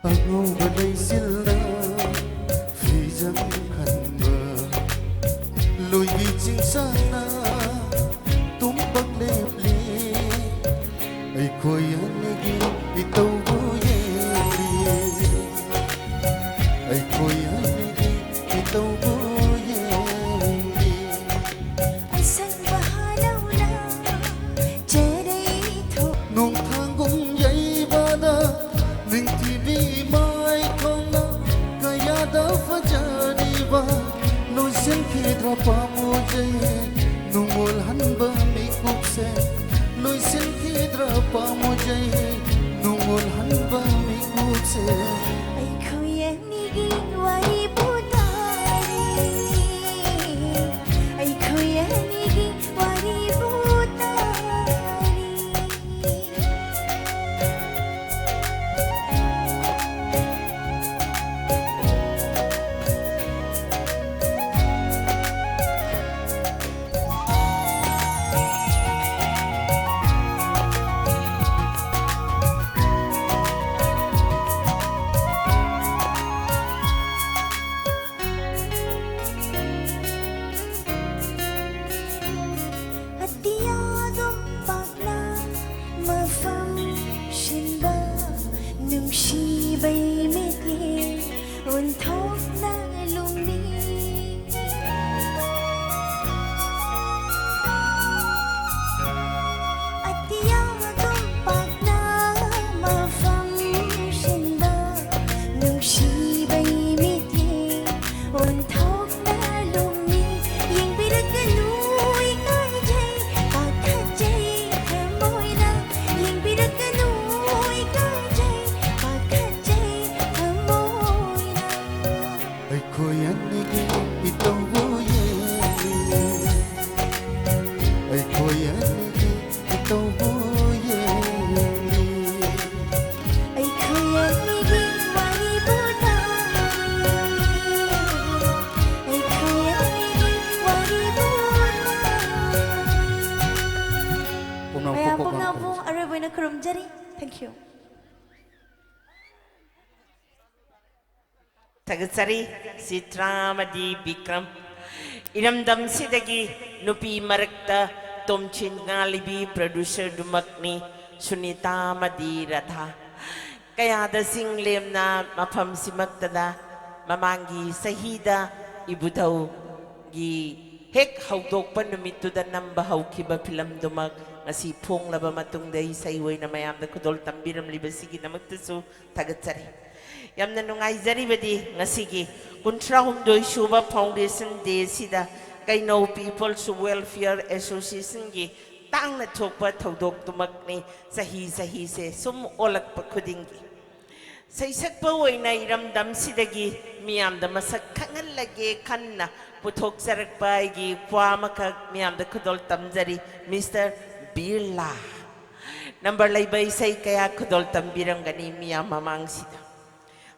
ꯑꯉꯧꯕ ꯂꯩꯆꯤꯜꯅ ꯐꯤꯖꯪ ꯈꯟꯕ ꯂꯣꯏꯕꯤ ꯆꯤꯡꯁꯥꯡꯅ ꯇꯨꯝꯕꯛ ꯂꯦꯞꯂꯤ ꯑꯩꯈꯣꯏ ꯑꯅꯤꯒꯤ ꯏꯇꯧꯕꯨ ꯌꯦꯡꯂꯤ ꯑꯩꯈꯣꯏ ꯑꯅꯤꯒꯤ ꯏꯇꯧꯕꯨ ꯌꯦꯡꯂꯤ ꯑꯁꯪꯕ ꯍꯥꯂꯧꯅ ꯆꯦꯔꯩ ꯊꯣꯛ ꯅꯣꯡꯊꯥꯡꯒꯨꯝ ꯌꯩꯕꯗ ꯅꯤꯡꯊꯤꯕꯤ ꯃꯥꯏꯊꯣꯡꯅ ꯀꯌꯥꯗ ꯐꯖꯔꯤꯕ ꯂꯣꯏꯁꯤꯟꯈꯤꯗ꯭ꯔ ꯄꯥꯝꯃꯨꯖꯩ ꯅꯨꯡꯉꯣꯜ ꯍꯟꯕ ꯃꯤꯀꯨꯞꯁꯦ ꯂꯣꯏꯁꯤꯟꯈꯤꯗ꯭ꯔ ꯄꯥꯝꯃꯨꯖꯩ ꯅꯨꯡꯉꯣꯜ ꯍꯟꯕ ꯃꯤꯀꯨꯞꯁꯦ ꯑꯩꯈꯣꯏ ꯑꯅꯤꯒꯤ ꯋꯥꯔꯤꯕꯨ ꯇꯥꯔꯤ ꯑꯩꯈꯣꯏ ꯑꯅꯤꯒꯤ ꯋꯥꯔꯤꯕꯨ ꯇꯥꯔꯤ ꯑꯇꯤꯌꯥꯗꯨꯝ ꯄꯥꯛꯅ ꯃꯐꯝ ꯁꯤꯟꯕ ꯅꯨꯡꯁꯤꯕꯩ ꯃꯤꯠꯌꯦꯡ ꯑꯣꯟꯊꯣꯛꯅ ꯂꯨꯝꯃꯤ ꯑꯇꯤꯌꯥꯗꯨꯝ ꯄꯥꯛꯅ ꯃꯐꯝ ꯁꯤꯟꯕ ꯅꯨꯡꯁꯤꯕꯩ ꯃꯤꯠꯌꯦꯡ ꯑꯣꯟꯊꯣꯛꯅ ꯂꯨꯝꯃꯤ ꯌꯦꯡꯕꯤꯔꯛꯀꯅꯨ ꯏꯀꯥꯏꯖꯩ ꯄꯥꯈꯠꯆꯩ ꯊꯃꯣꯏꯅ ꯌꯦꯡꯕꯤꯔꯛꯀꯅꯨ ꯏꯀꯥꯏꯖꯩ ꯄꯥꯈꯠꯆꯩ ꯊꯃꯣꯏꯅ ꯑꯩꯈꯣꯏ ꯑꯅꯤꯒꯤ ꯏꯇꯧꯕꯨ ꯌꯦꯡꯂꯤ ꯑꯩꯈꯣꯏ ꯑꯅꯤꯒꯤ ꯏꯇꯧꯕꯨ ꯌꯦꯡꯂꯤ ꯑꯩꯈꯣꯏ ꯑꯅꯤꯒꯤ ꯋꯥꯔꯤꯕꯨ ꯇꯥꯔꯤ ꯑꯩꯈꯣꯏ ꯑꯅꯤꯒꯤ ꯋꯥꯔꯤꯕꯨ ꯃꯌꯥꯝ ꯄꯨꯝꯅꯃꯛꯄꯨ ꯑꯔꯣꯏꯕ ꯑꯣꯏꯅ ꯈꯨꯔꯨꯝꯖꯔꯤ thank you Tagasari Sitramadi Bikram Iramdam Sidagi Nupi Marakta Tomchin Ngalibi Producer Dumakni Sunita Madiratha Kaya da singlem na mapam simaktada Mamangi Sahida Ibutaw Gi Hek Haudok Panumito da Nambahaw Kiba Pilam Dumak Ngasi Pong Laba Matungday Sayway na mayam da Kudol Tambiram Libasigi na Magtasu Tagasari Yamna nungayzaribadi ngasigi kuntrahumdoy Shuba Foundation Day sida kay No People's Welfare Association gi tang na thokpa thodok tumakni sahi se sum olak pa khudingi saisak pa oina iramdam sidagi miyam da masak khangal lage khanna puthok sarak pa gi pwamaka miyam da khudol tamjari Mr. Birla number laybay say kaya khudol tambiram gani miyam mamang sida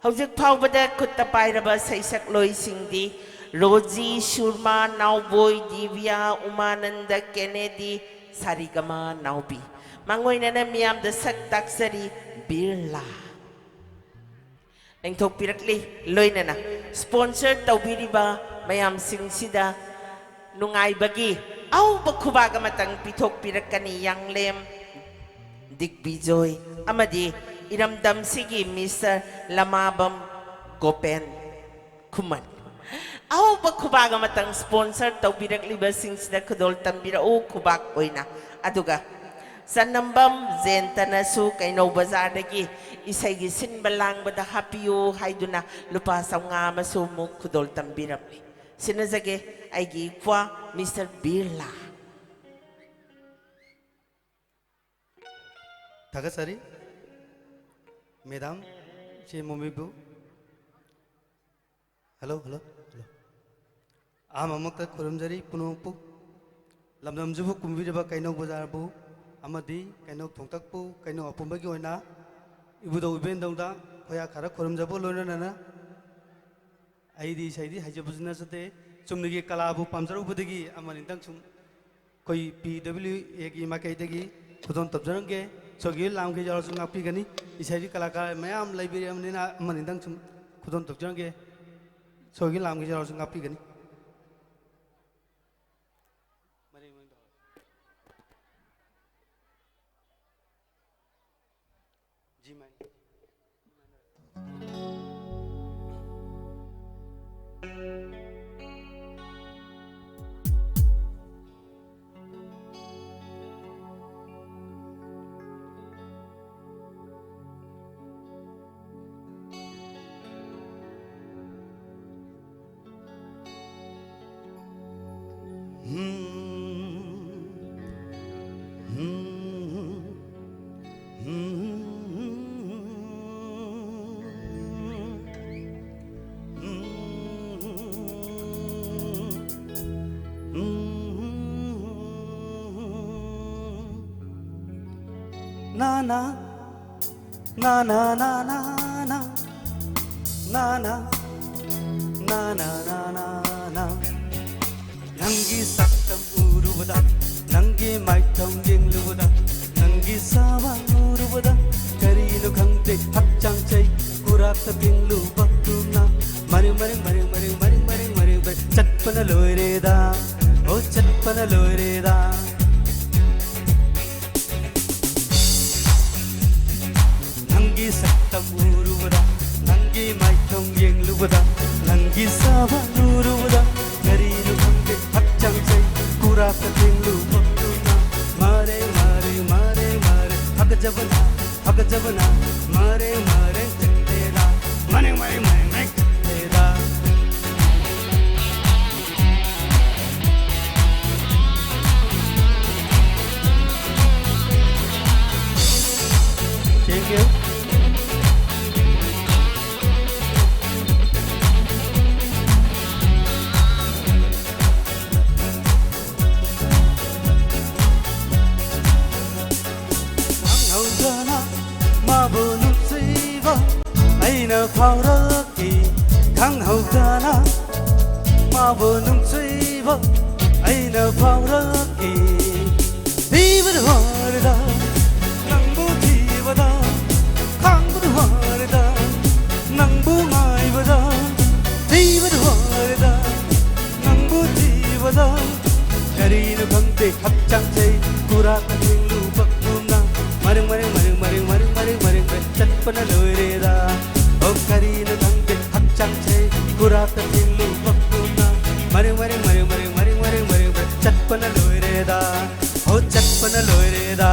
Howjik Paubada Kutapairaba Saisak Loy Singdi, Roji, Shurma, Nauboy, Divya, Umananda, Kennedy, Sarigama, Naubi. Mangoinana Miam the Saktaksari, Birla. Nang Topirakli, Loinana. Sponsored Taubiriba, Mayam Singsida, Nungai Bagi, Au Bakubaga Matang Pitok Pirakani, Yang Lem, Dick Bijoy, Amadi. Iramdam sige Mr. Lamabam Gopen Kuman. Aw ba kubaga matang sponsor taw birak libasing sida kudol tambira o kubak oina. Aduga sa nambam zenta na su kay no bazar dagi isay gisin balang bada happyo hayduna lupa sa nga masumo kudol tambira. Sinazage ay gikwa Mr. Birla. Tagasari Madam, she Mumibu. Hello. I'm Amakta Kurumjari, Punopu. Lamdam Jubu Kumvidaba Kaino Bazarbu, Amadi, Kaino Tongtakpu, Kaino Apumbagiona, Ibudo Bendonda, Hoya Kara Kurumjabo Lona, Aidi Saidi, Hajabuzina Sate, Sumnigi Kalabu, Pamsaru Budigi, Amanintang Sum, Koi PW, Egi Makaitagi, Kudon Tabjange. सोगी लाम के जरा सुंगा पी गनी इसाई कलाकार मैं आम लाइब्रेरी में ना मनी दंग सुन खुदन तक जाएंगे सोगी लाम के जरा सुंगा पी गनी जी मैं na na na na na na na na na na na na na na nangi saktam urubada nangi maitam yenglubada nangi sawa urubada karinu khangte hakchang chai kurata pinglu bakuna mari mari mari mari mari mari mari chatpana loireda oh chatpana loireda nangi saktam urubada nangi maitam yenglubada nangi sawa urubada karinu khangte hakchang chai kurata pinglu bakuna mare mare mare mare hagajabana mare mare tera mare mare mare mare tera thank you aina fauraki khang haudana ma bonum suiva aina fauraki vivad harda nangbu thivada khang bud harda nangbu maivada vivad harda nangbu thivada karinu khangte hapchang chai kurata thinglu bakuna mare mare mare mare mare mare mare chatpana loireda oh karinu khangte hapchang chai kurata thinglu bakuna mare mare mare mare mare mare mare chatpana loireda oh chatpana loireda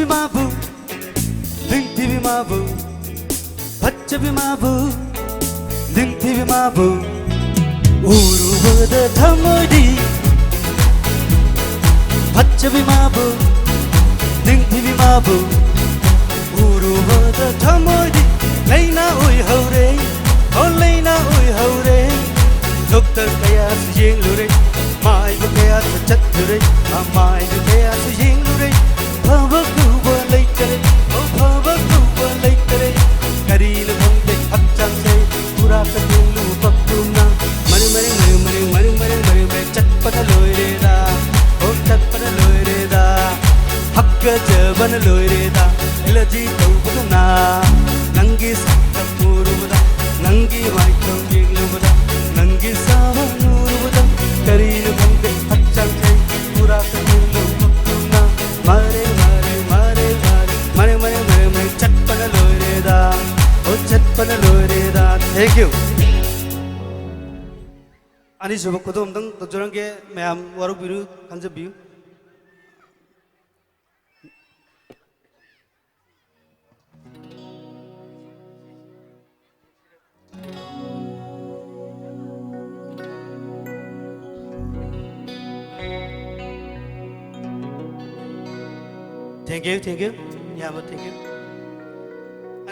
Mabu, dingti mabu, pachabi mabu, dingti mabu, uru bada thamodi, pachabi mabu, dingti mabu, uru bada thamodi, leina oi haure, oh leina oi haure, dokter kaya sujeng lure, mai bu kaya sachat lure, mai bu kaya sujeng lure. Bhavakuva laikare, oh bhavakuva laikare, karil khangte hapchang chai kurata thinglu bakuna mari mari mari mari mari mari mari mari chatpana loireda oh chatpana loireda hakka jabana loireda ilaji taubana nangi saktam urubada nangi maitam yenglubada nangi sawa urubada karil khangte hapchang chai kurata thinglu bakuna mare chatpana loireda oh chatpana loireda thank you ani subak kodom dang tojorang ke mayam waruk biru kanja biu thank you yeah but thank you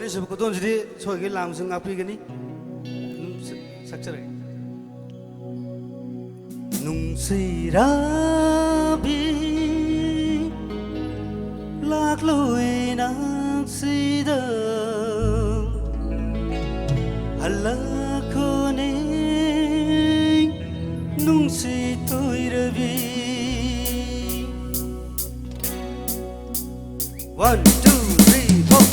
Ani sebab tu jadi soal langsung ngapi gini sakcer. Nung sirabi lạc lối nắng sida halla khone nung si tôi rabi. 1, 2, 3, 4.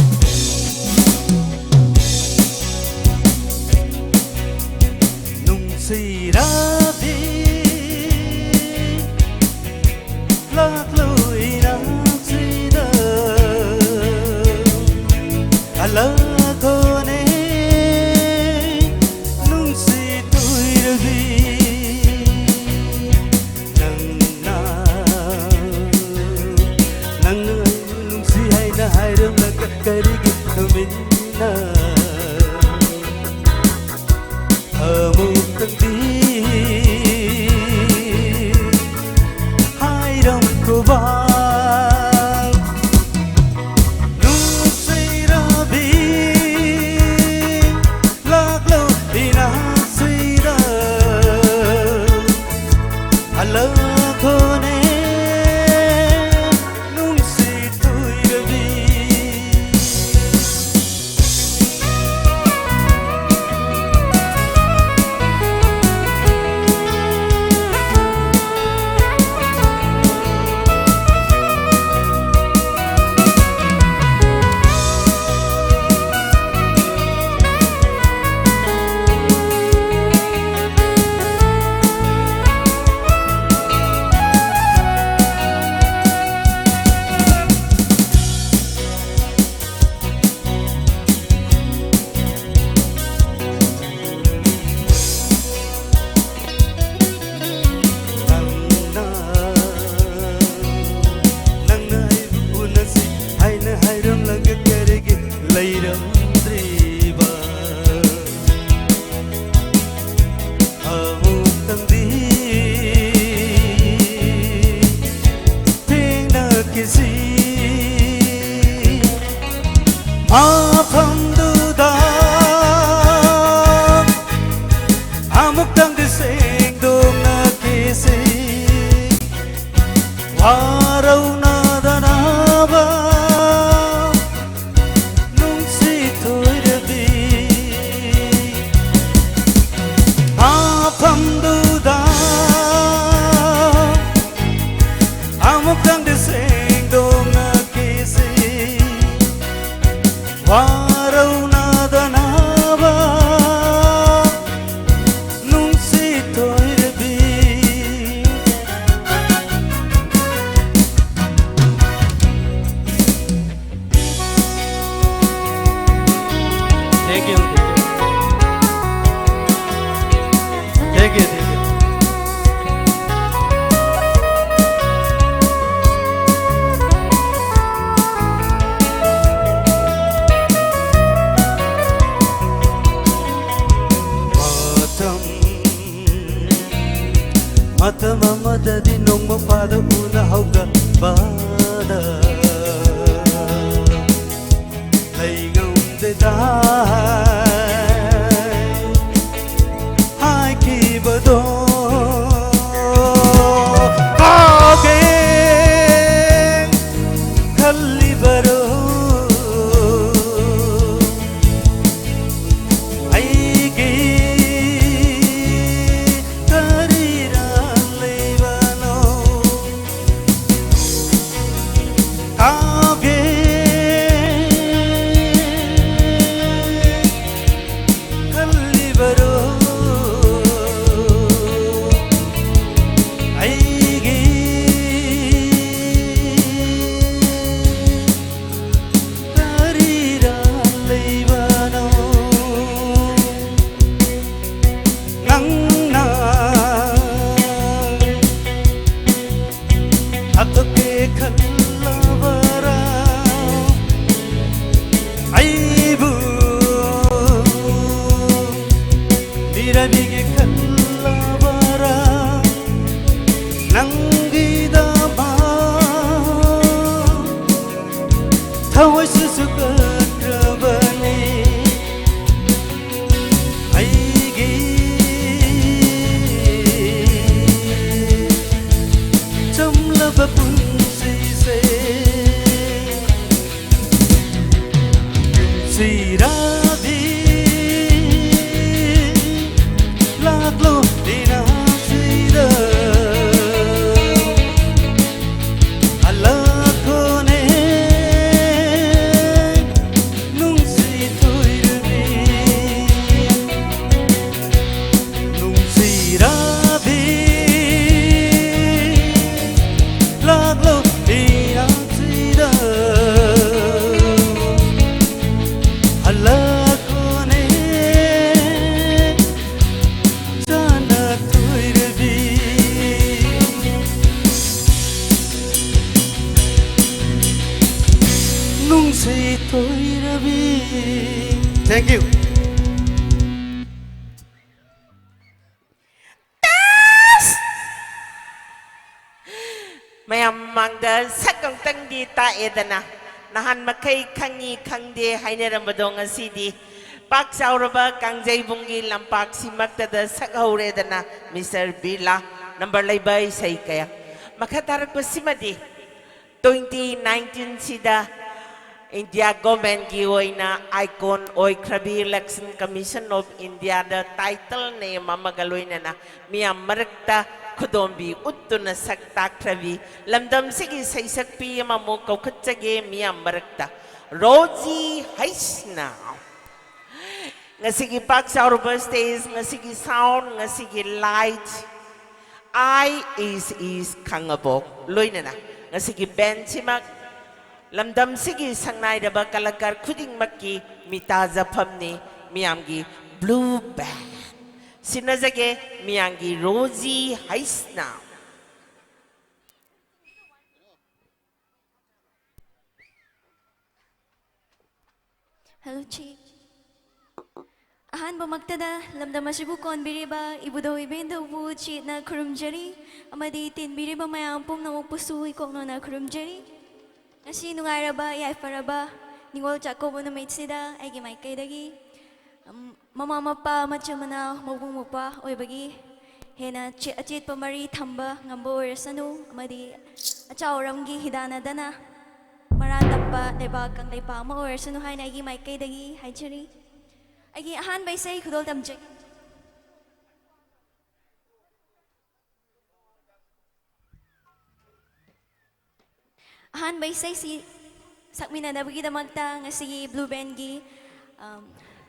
Nung sirabi lạc lối nắng sida halla khone nung si tôi rabi. Hai đêm là cái đi kịp mình ở một tầng đi hai đồng cô vang nung say ra bi lạc lâu đi na say ra hello cô ne Madadi nong mapada una hauga bada Laigam de dai Hai ki bado Kage Khalli baro Thawai susu kerabani nungsei toi rabi. Thank you. mayam mangda sakang tang di ta edana nahan makai khangi khangde haineram asidi pak sauraba kangjai bungi lampak simakta da sakhaure dana Mr. Bila number laibai sai kaya makatarak ko simadi 2019 sida India government gi oina icon oi krabi election commission of India the title ne mamagaloina na miyam marakta kudombi uttuna sakta krabi lamdam sigi saisak pi mamu kaukhatjage miyam marakta Rosie Haisna ngasigi pak saur birthdays ngasigi sound ngasigi light is kangabok loina na ngasigi benchimak lamdam sigi sangnai daba kalakar khuding makki mitaza phamni miyamgi blue band sinazage miyamgi Rosie Haisna Hello, Chi. Ahan bumagtada, lamdam asibu konbiriba, ibudaw ibenda ubu, chi na kurumjari, amadi tinbiriba mayampong na upusu, ikong no na kurumjari. Kasi nungaraba, yaifaraba, ningol chako mo na mates nida, ay gimay kay dagi. Mama pa, machamana, mabung mo pa, oy bagi. Hena, chit pamari thamba, ngambo orsanu, amadi, achaw ramgi hidana dana. Maratap pa, diba, kang daipa mo orsanu, hay na gimay kay dagi, hay chari. Ay ahan bay say, kudol tamjay. Ahan bay say si sakmina na bagi damagta nga si Blue Band gi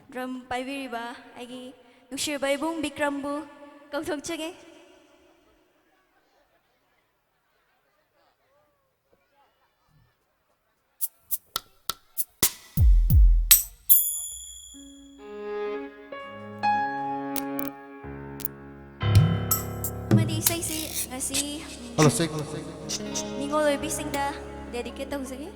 drum paiviri ba ay gi nushir bay bung bikrambu kauthog chage madi say si nga si Hello, sing. ningoloy bising da dedicate ako sige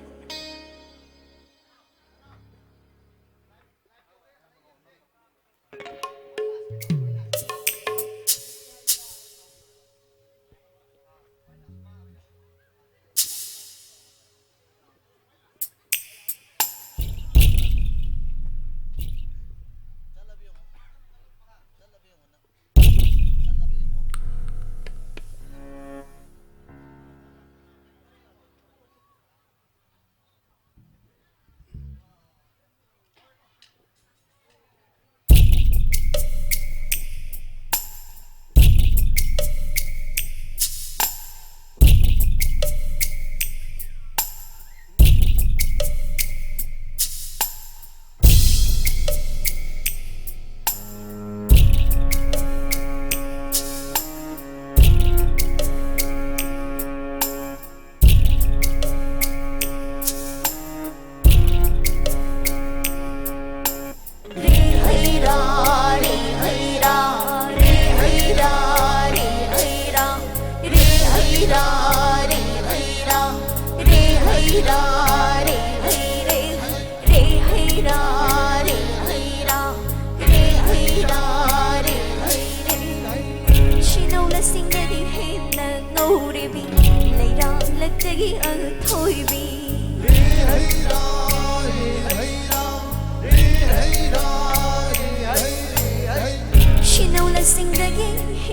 Hãy subscribe cho kênh Ghiền Mì Gõ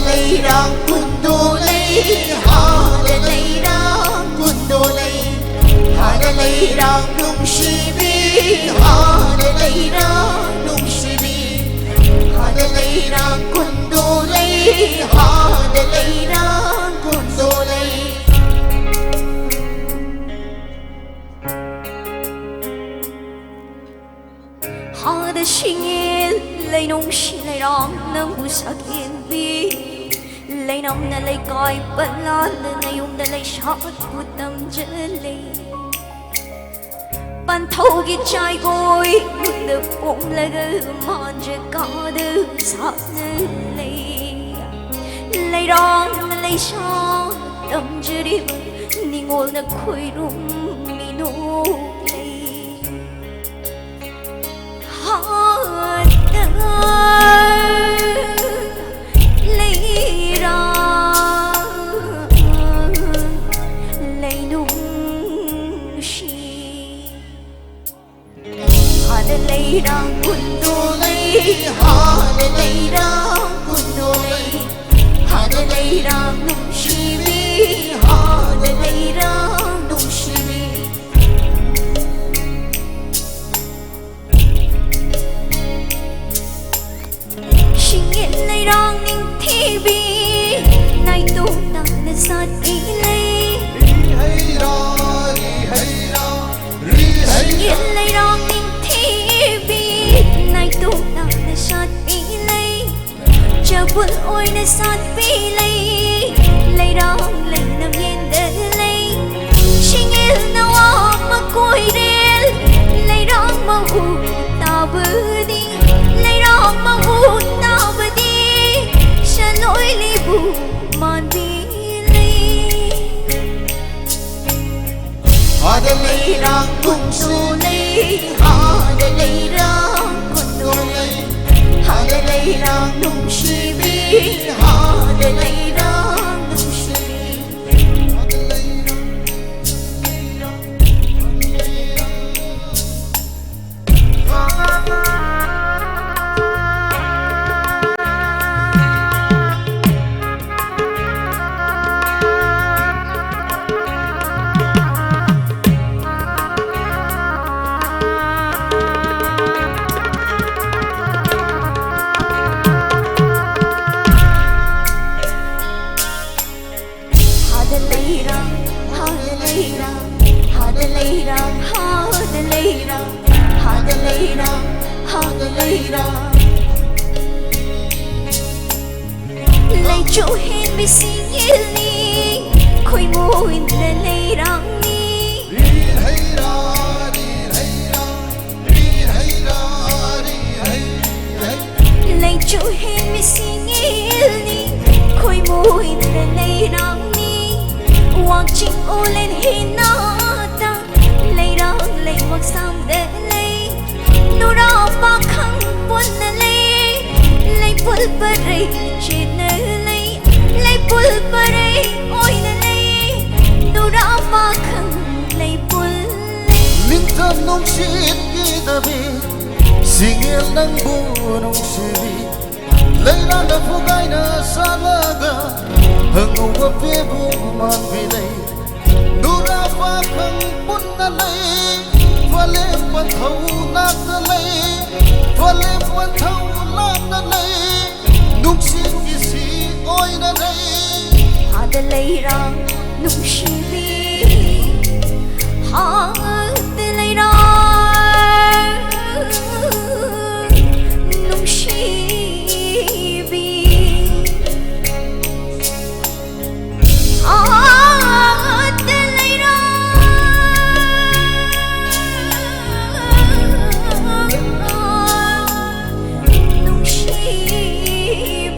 để không bỏ lỡ leirang nungsibi hada leirang nungsibi hada leirang kundulay hada leirang kundulay hada singil lay nung silay rong nang busak hindi lay nam na lay kay palala na yung dalay shot putam jalay ban thâu ghi trai gối được cũng là gơ mòn je có được sát lay rong na lay shot tâm je đi ni ngol na khơi rum mi nô leirang kundulay hada leirang kundulay hada leirang nungsibi hada leirang nungsibi singin leirang ning tibi nay tu na na sa ilay singin leirang ning sát pilay chabul oi na sát pilay lay rong lay nam yen dalay singil na wa makoy del lay rong mahu tabadi lay rong mahu tabadi shaloy libu man pilay hada leirang kundulay hada leirang kundulay hada leirang nungsibi hada leirang nungsibi hada leirang hada leirang hada leirang hada leirang hada leirang hada leirang lay chu hin bi singil ni khoi mo in la leirang ni lay chu hin bi singil ni khoi mo in la leirang wang ching u lên hinata lay rong lay wang sam de lay nu ra pa khang pun na lay pul pare chin na lay pul pare oi na lay nu ra pa khang lay pul linh thơm nông xin ghi ta bi singil nang bu nông sibi lay ra na phu gai na sa la ga hang u pe bu man vi lay nura fa khang pun na lay vale pan thau na na lay vale pan thau la na lay nung sin ki si oi na lay hada leirang nung shibi hada leirang nung shibi hada leirang nung shibi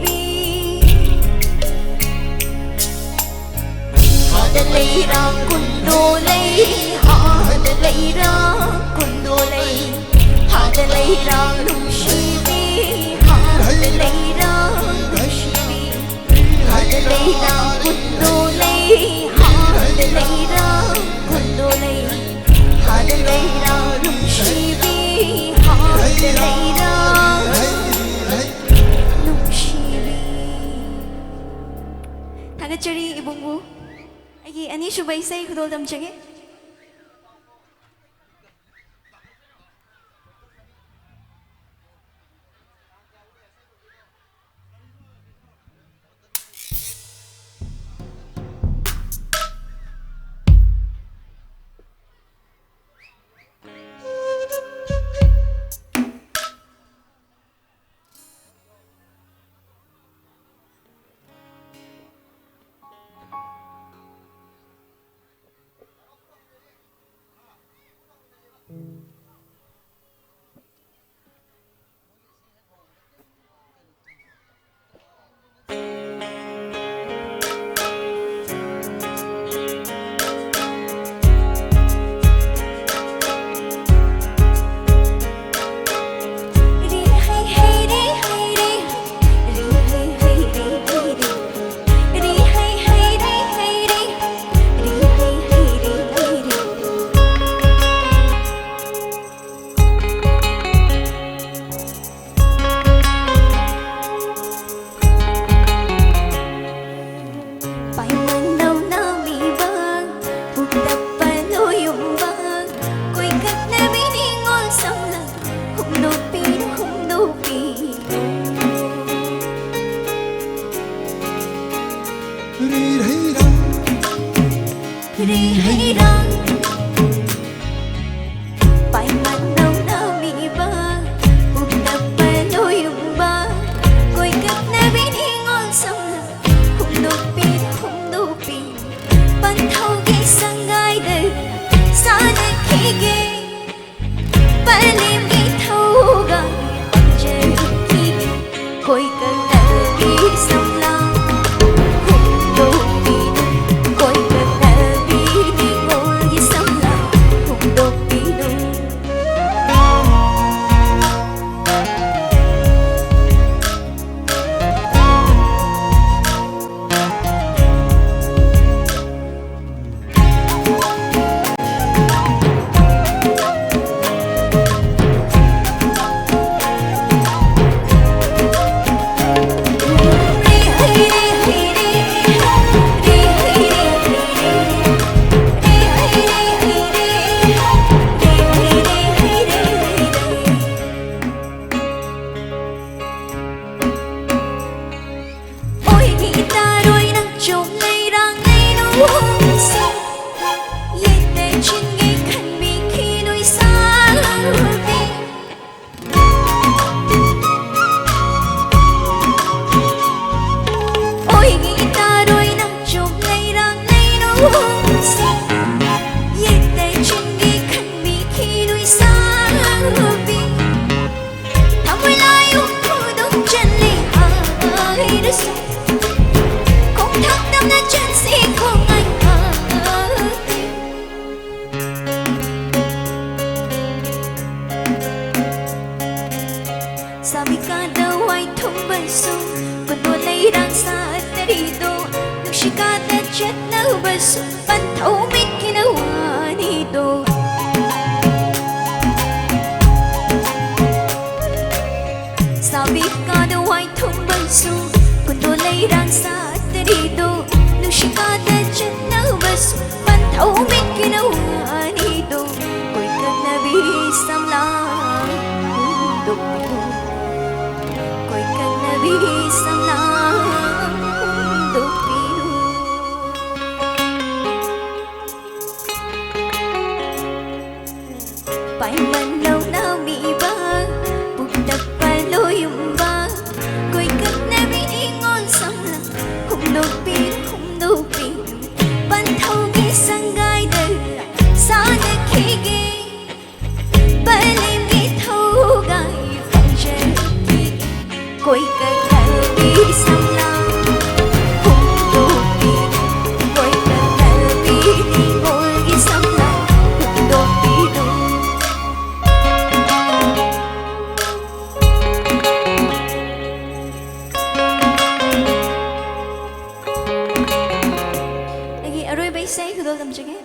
hada leirang kundulay hada leirang kundulay hada leirang nungsibi hada leirang nungsibi hada leirang kundulay hada leirang kundulay hada leirang nungsibi hada leirang nungsibi Tagachari ibungbu Agi ani subay say kudol damjage Rihirang Pai manau na mi ba Umna paloyong ba Ko'y kap na biningol samla Humdupin Pantaw gisang gayda Sa nagkiging Palim gitawgan Panjay kiging Ko'y kap na gisang lang Humdupin Ko'y kap na biningol gisang lang Humdupin Ôi guitar đôi nắng trông ngày đang ngày nụ hôn xinh Yên tê trên ngay khăn mi khi đôi xa đi Ôi guitar đôi nắng trông ngày đang ngày nụ hôn xinh Yên tê trên ngay khăn mi khi đôi xa đi Thăm vui lại ôm thu đông chân lì ai đã sống Không thắc đâm na chân si không anh Sabi ka daw ay tumbaso Kung tunay lang sa atarito Nagsikat na jet na baso Pantaw may ginawa nito Sabi ka daw ay tumbaso Kung tunay lang sa atarito Nagsikat na jet na baso Pantaw may ginawa nito Ko'y kag nabisam lang Dupito Ko'y kag nabisam lang Dupito Pai manau na mi ba Bugtag paloyong ba Ko'y kag nabiningol samla Humdupin Pantaw gisang gayda Sa nagkiging Balim gitaw gay Panjay kiging Ko'y kag nabisam lang Humdupin Ko'y kag nabiningol gisang lang Humdupin Lagi aroy bay say kudol tam jage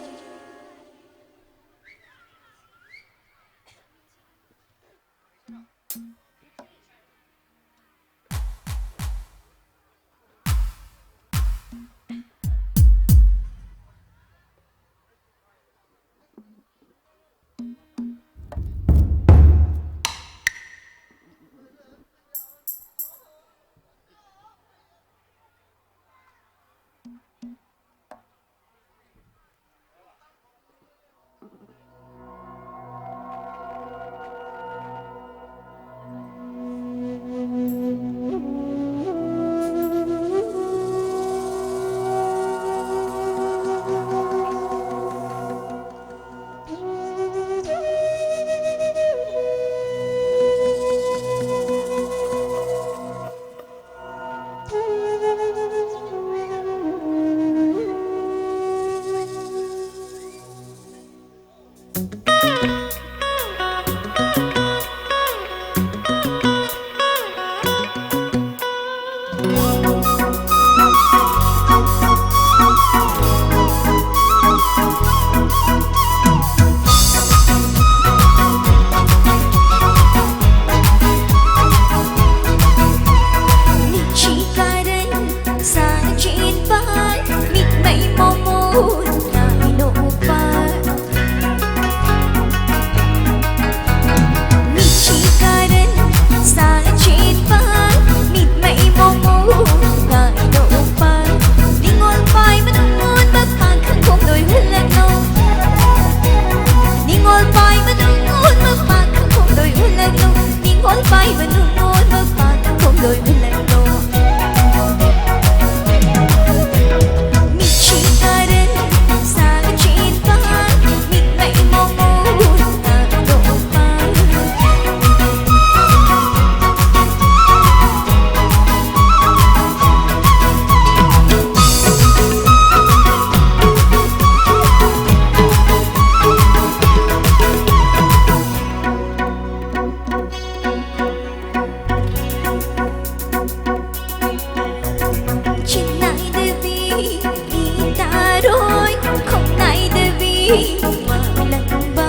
malamba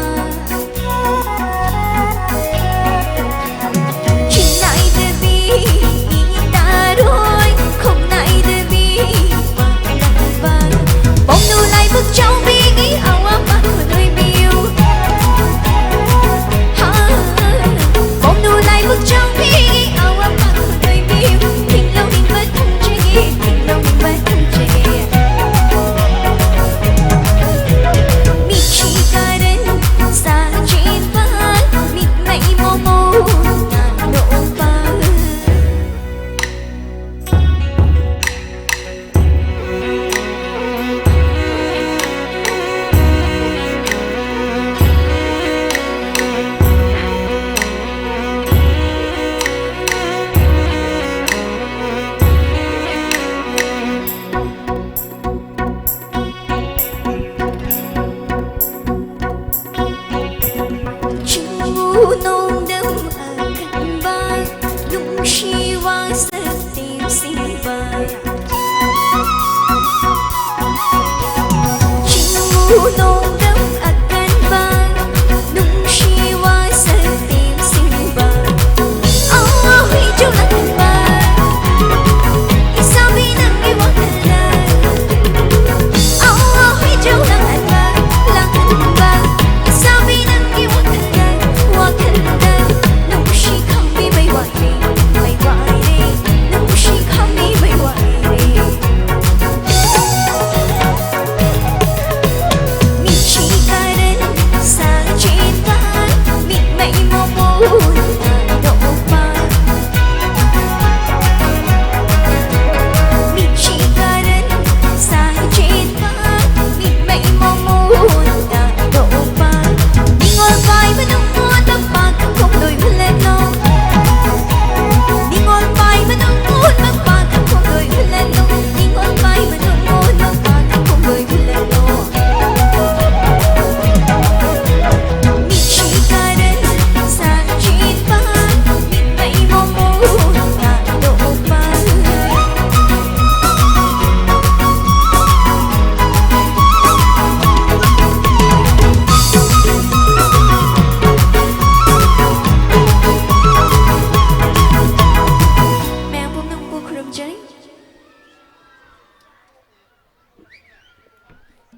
Chuyện lại từ bi ta đôi không lại từ bi malamba bóng nu lại bước trong bi nghĩ áo ấm người biêu bóng nu lại bước trong bi nghĩ áo ấm người biêu tình lâu tình vẫn chơi tình lâu tình vẫn chơi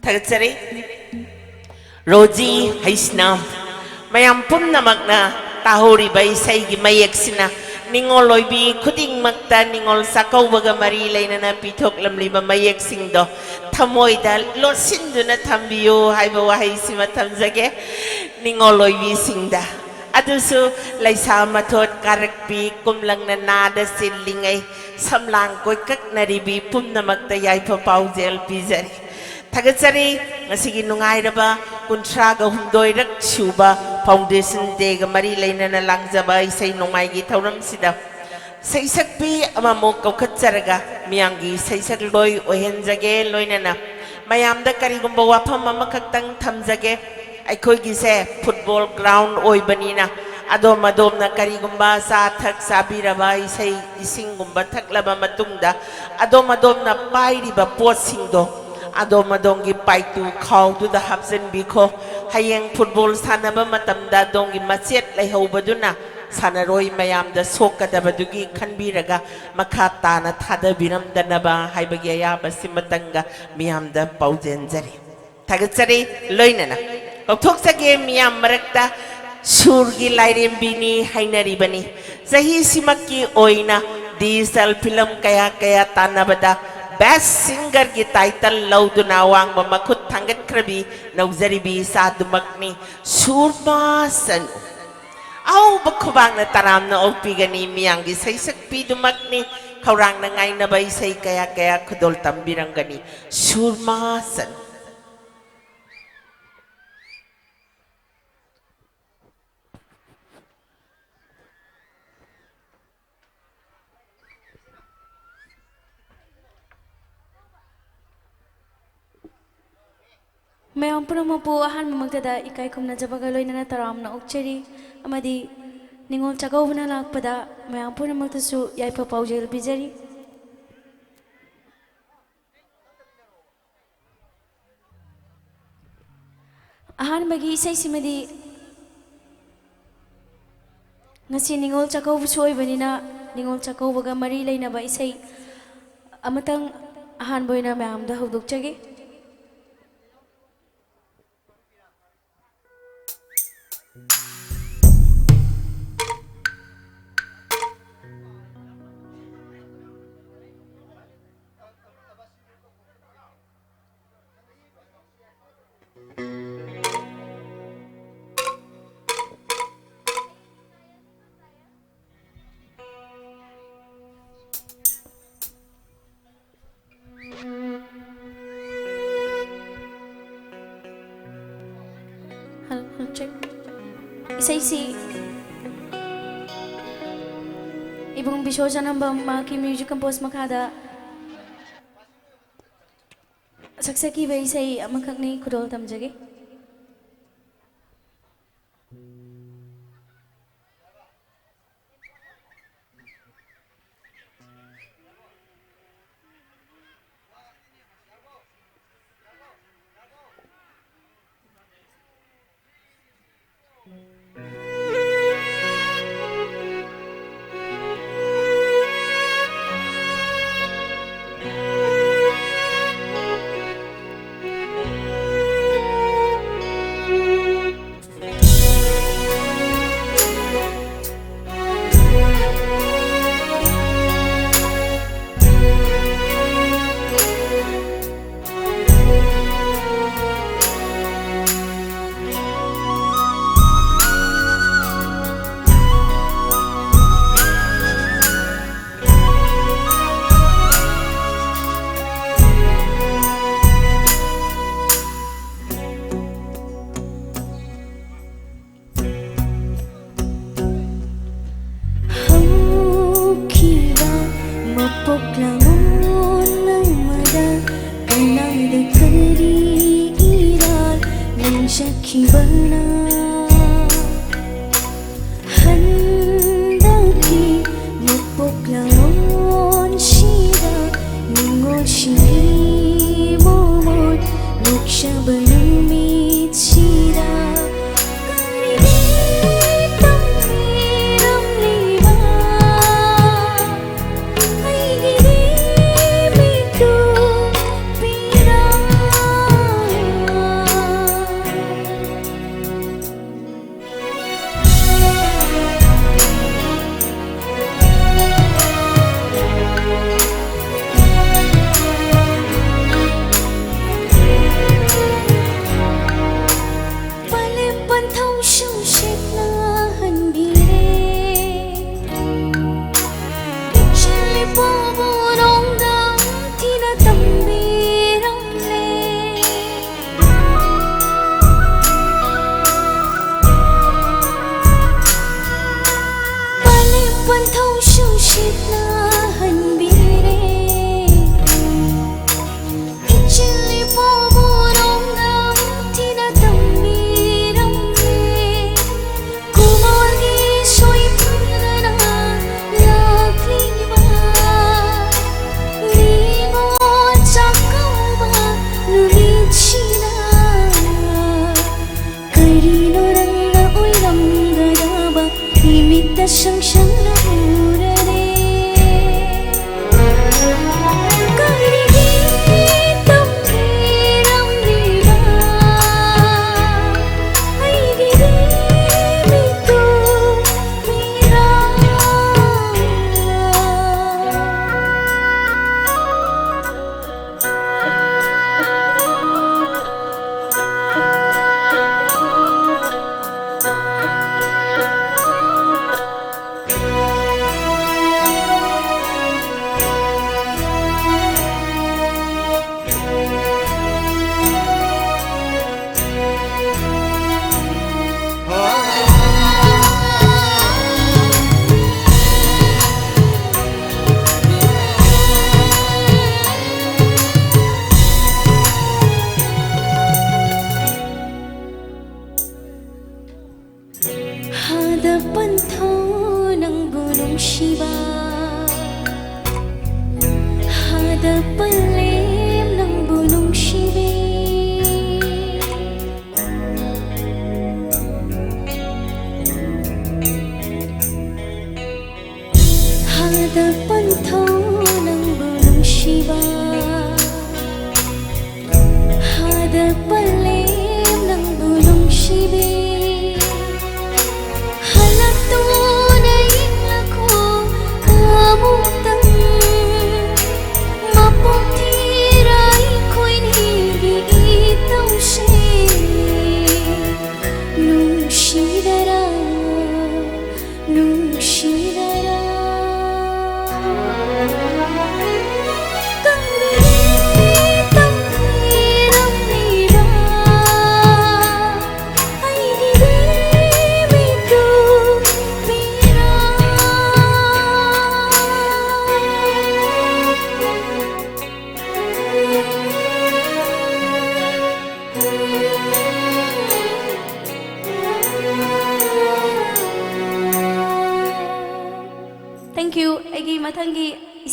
Tagasari Roji Haisnam Mayam Pumnamakna Tahuri by Saigi Mayaksina Ningol Loibi Kuding Makta Ningol Sakau Bagamari Lana Pitok Lamliba Mayaksindo Tamoida Losinduna Tambio Haiba Haisima Tamzage Ningol Loibi Singda Adusu Laisa Matot Karakpi Kumlang Nada Silingai Samlang Koikak Naribi Pumnamakta Yaipa Pauzel Pizari Tagasari, ngasigi nungairaba, kuntraga hundoirak suba, foundation dega mari laina na langzaba isay nungay gitawram sida. Sa isagpi amamo kaukatsaraga, miyangi sa isagloy o henzage loy na. Mayamda karigumba wapam mamakagtang tamzage, ay koy gise football ground oy banina. Adom na karigumba sa thak sabiraba isay isinggumba taklaba matungda, adom na pairiba posingdo. Adong-adonggi paitu kau tu dah habsen biko hayang football sana ba matamda donggi macet lai hau baduna sana roi mayam da soka da badugi kan biraga makata na thada biram dana ba hai bagya ba simatanga miyam da paujen jari tagatsari loina na kokthok sage miyam marakta surgi lairem bini hainari bani sahi simakki oina diesel film kaya tanabada Best singer ki title laudu nawang mamakut tanggat krabi nauzaribi sa dumakni surma sanu. Aw bakubang na taram na opigani miyang gi saysak pi dumakni kaurang na ngay na bay say kaya kudol tambirang gani surma sanu. Mayam puno po ahan mamagdada ikay kum na jabagaloy na nataram na okcheri amadi ningol chagaw na lakpada mayam puno magtasu yay papawjel bijari ꯑꯍꯥꯟꯕꯒꯤ ꯏꯁꯩꯁꯤꯃꯗꯤ ꯉꯁꯤ ꯅꯤꯉꯣꯜ ꯆꯥꯛꯀꯧꯕꯁꯨ ꯑꯣꯏꯕꯅꯤꯅ ꯅꯤꯉꯣꯜ ꯆꯥꯛꯀꯧꯕꯒ ꯃꯔꯤ ꯂꯩꯅꯕ ꯏꯁꯩ ꯑꯃꯇꯪ ꯑꯍꯥꯟꯕ ꯑꯣꯏꯅ ꯃꯌꯥꯝꯗ ꯍꯧꯗꯣꯛꯆꯒꯦ꯫ इसाई इबुंग बिशोचनंबम माकी म्यूजिक कंपोज मखादा सक्सकी वे इसाई अमखकनी खुदोल तमजगे।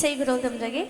isay gurol tamjage.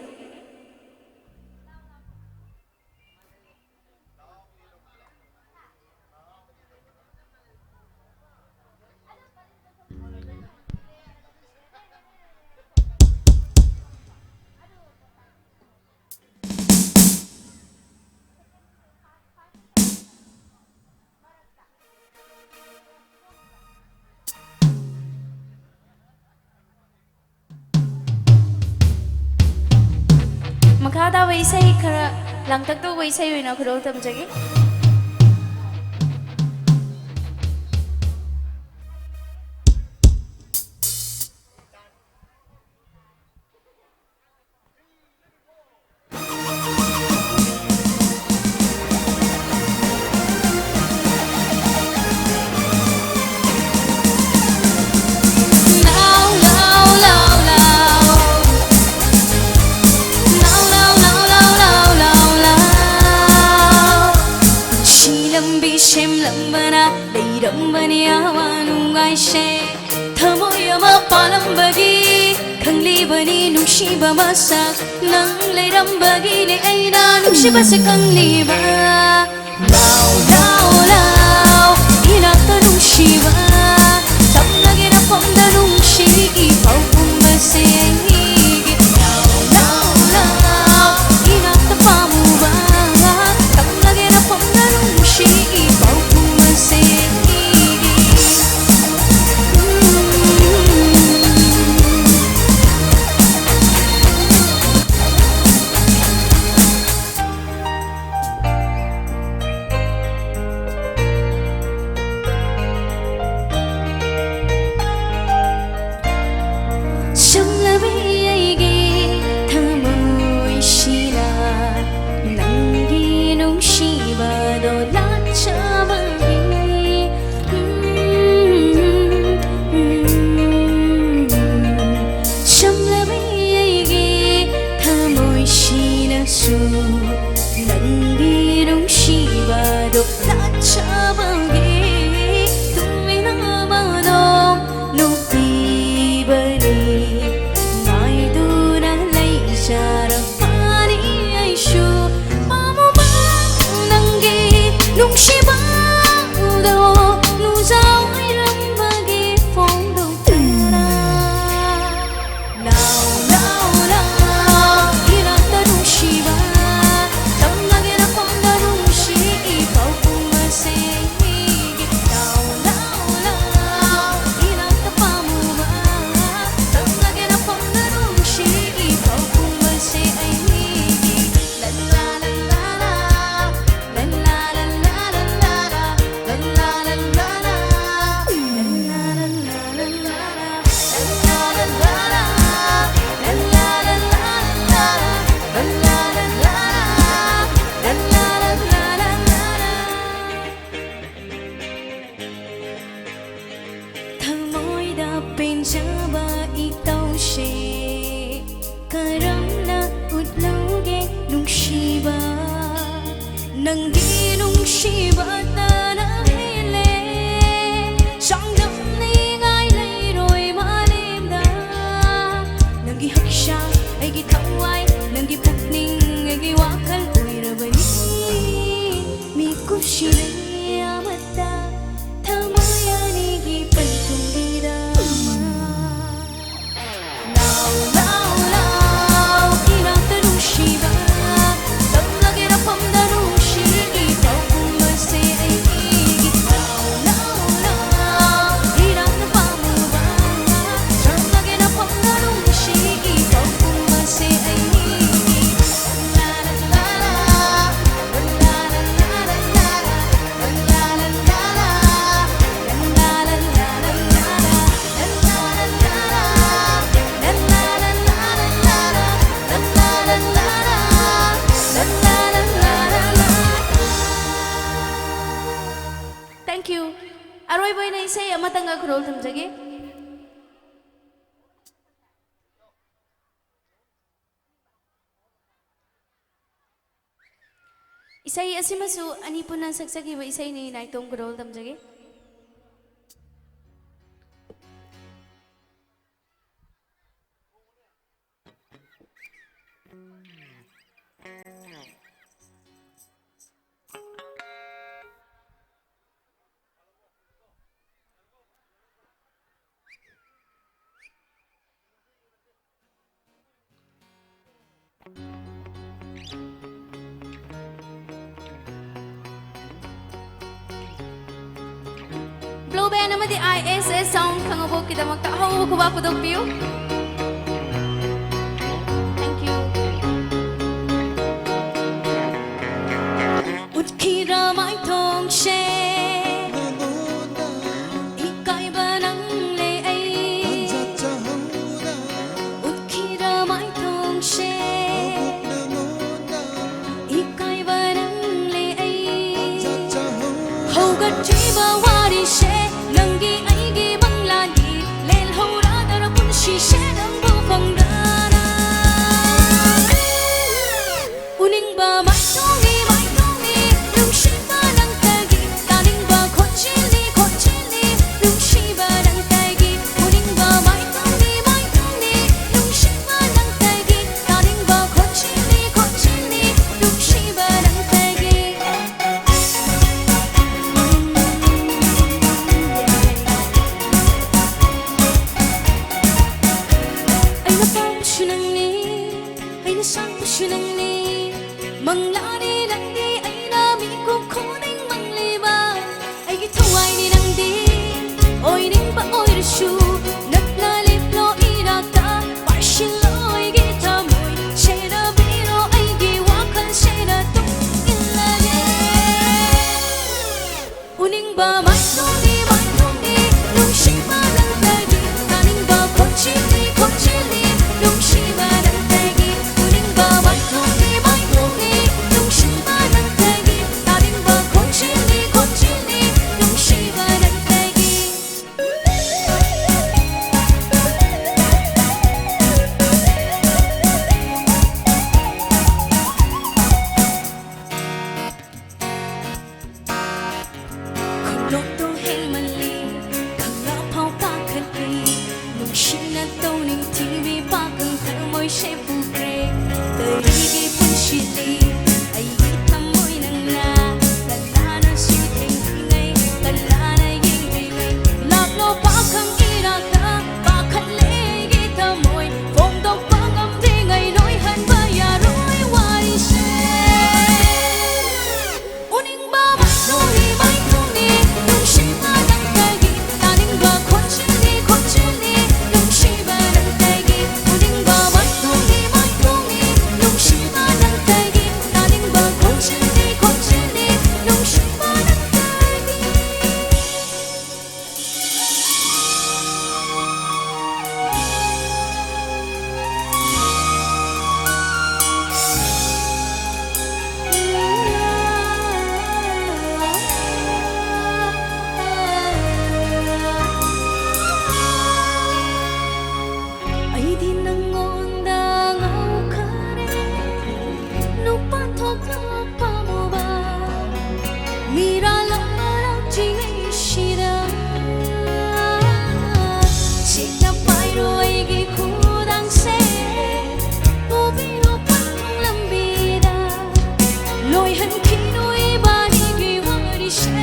Makada waysay kara lang tagto waysay yun ako gurol tamjage. Xem lắm bana đầy đậm bani awa nungai she thamoy ama palam bagi khangli bani nungshi ba masak nang leiram bagi le aina nungshi ba se khangli ba lao lao lao ina ta nungshi ba tam lagi na pom da nungshi I pau pum ba se gi lao lao lao ina ta pamu ba tam lagi na pom da nungshi I pau pum ba se Isay asimasu ani po nang sagsagiba isay ni naitong gurol tamjage. Flow band naman di ISS sound kangabo kita magkaahaw ko ba po dog view? Thank you. Utkira mai thong she Ikai ba nang le ai Utkira mai thong she Ikai ba nang le ai Hầu gật trí ba wari she Nangi ai gi bang la di Lel hầu ra dara kun shi she nang bu phang dana Uning ba mai thong ni Nung shi ba nang tagi Taning ba khot chili Nung shi ba nang tagi Uning ba mai thong ni Nung shi ba nang tagi Taning ba khot chili Nung shi ba nang tagi Ay napang sunang ni Ay nasang sunang ni Mang lari lang di ay nami kong kuning mang liba Ay gituay ni nang di Oy ning ba oy resu Naglalip lo irata Parshilo ay gita moy Shena biro ay giwakan Shena tung ilane Uning ba may tuni Nung shi ba nang tagi Taning ba kochili Nung shi ba nang tagi Uning ba may tuni Nung shi ba nang tagi Taning ba kochili Nung shi ba nang tagi Kulot to hay mali Kalapao pa kali Nung sina daw ning TV pa kang tamoy siya pupre Tarigi pun sili Ay itamoy nang na Tala na shooting ingay Tala na yung bigay Laplo pa kang irata Bakali itamoy Fondo pa kang tingay Noy han bayaroy wari siya Uning ba may tuni Nung shi ba nang tagi Taning ba kochili Nung shi ba nang tagi Uning ba may tuni Nung shi ba nang tagi Taning ba kochili Nung shi ba nang tagi Ay di nang onda ngau kare No patok na pa mo ba Mira lang marang jingay shira Sina pairo ay gikudang se Bubiro patong lambida Loy han kino iba ni giwari she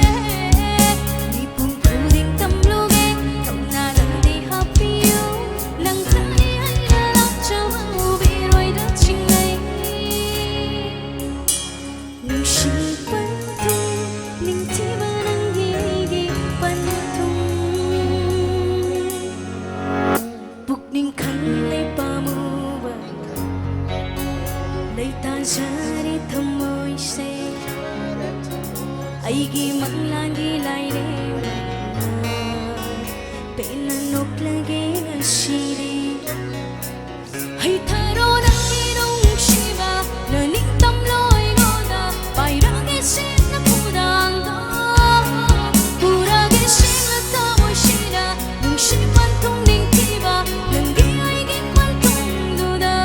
Di pun kuding tamluge Tau na lang di hapiyo Nang tani ay lalak Jawa ubiroy da chingay Nung shi pantung Ning tiba nang gigi pantung Bukning kan lay pamuba Lay tajari tamoy se Ay gimang lagi lay rewa Pinanok lagi nga shiri Ay taro ng inong shiba Naning tamloy ngoda Pairang isin na pudang da Purag isin na tamoy shira Nung shi pantong ning tiba Nang giay gipantong duda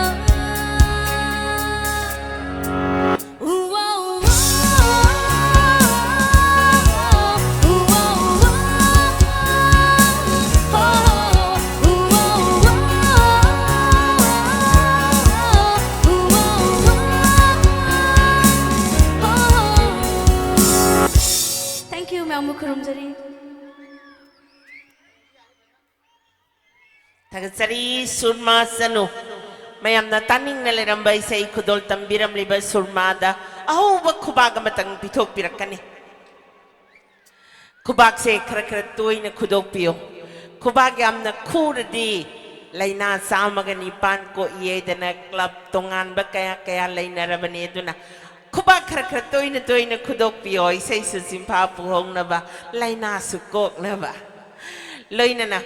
Kurumjari. Tagasari surma sanu. Mayam na taning nalarambay sa ikudol tambiram liba surmada. Aho wag kubaga matang pitok pirakani. Kubakse kara toy na kudopio. Kubagam na kuradi. Laina sama ganipan ko iye na club tongan ba kaya laina rabani ito na. Kubak kara toy na kudopio. Isay susimpa puhong na ba. Laina sukok na ba. Loy na.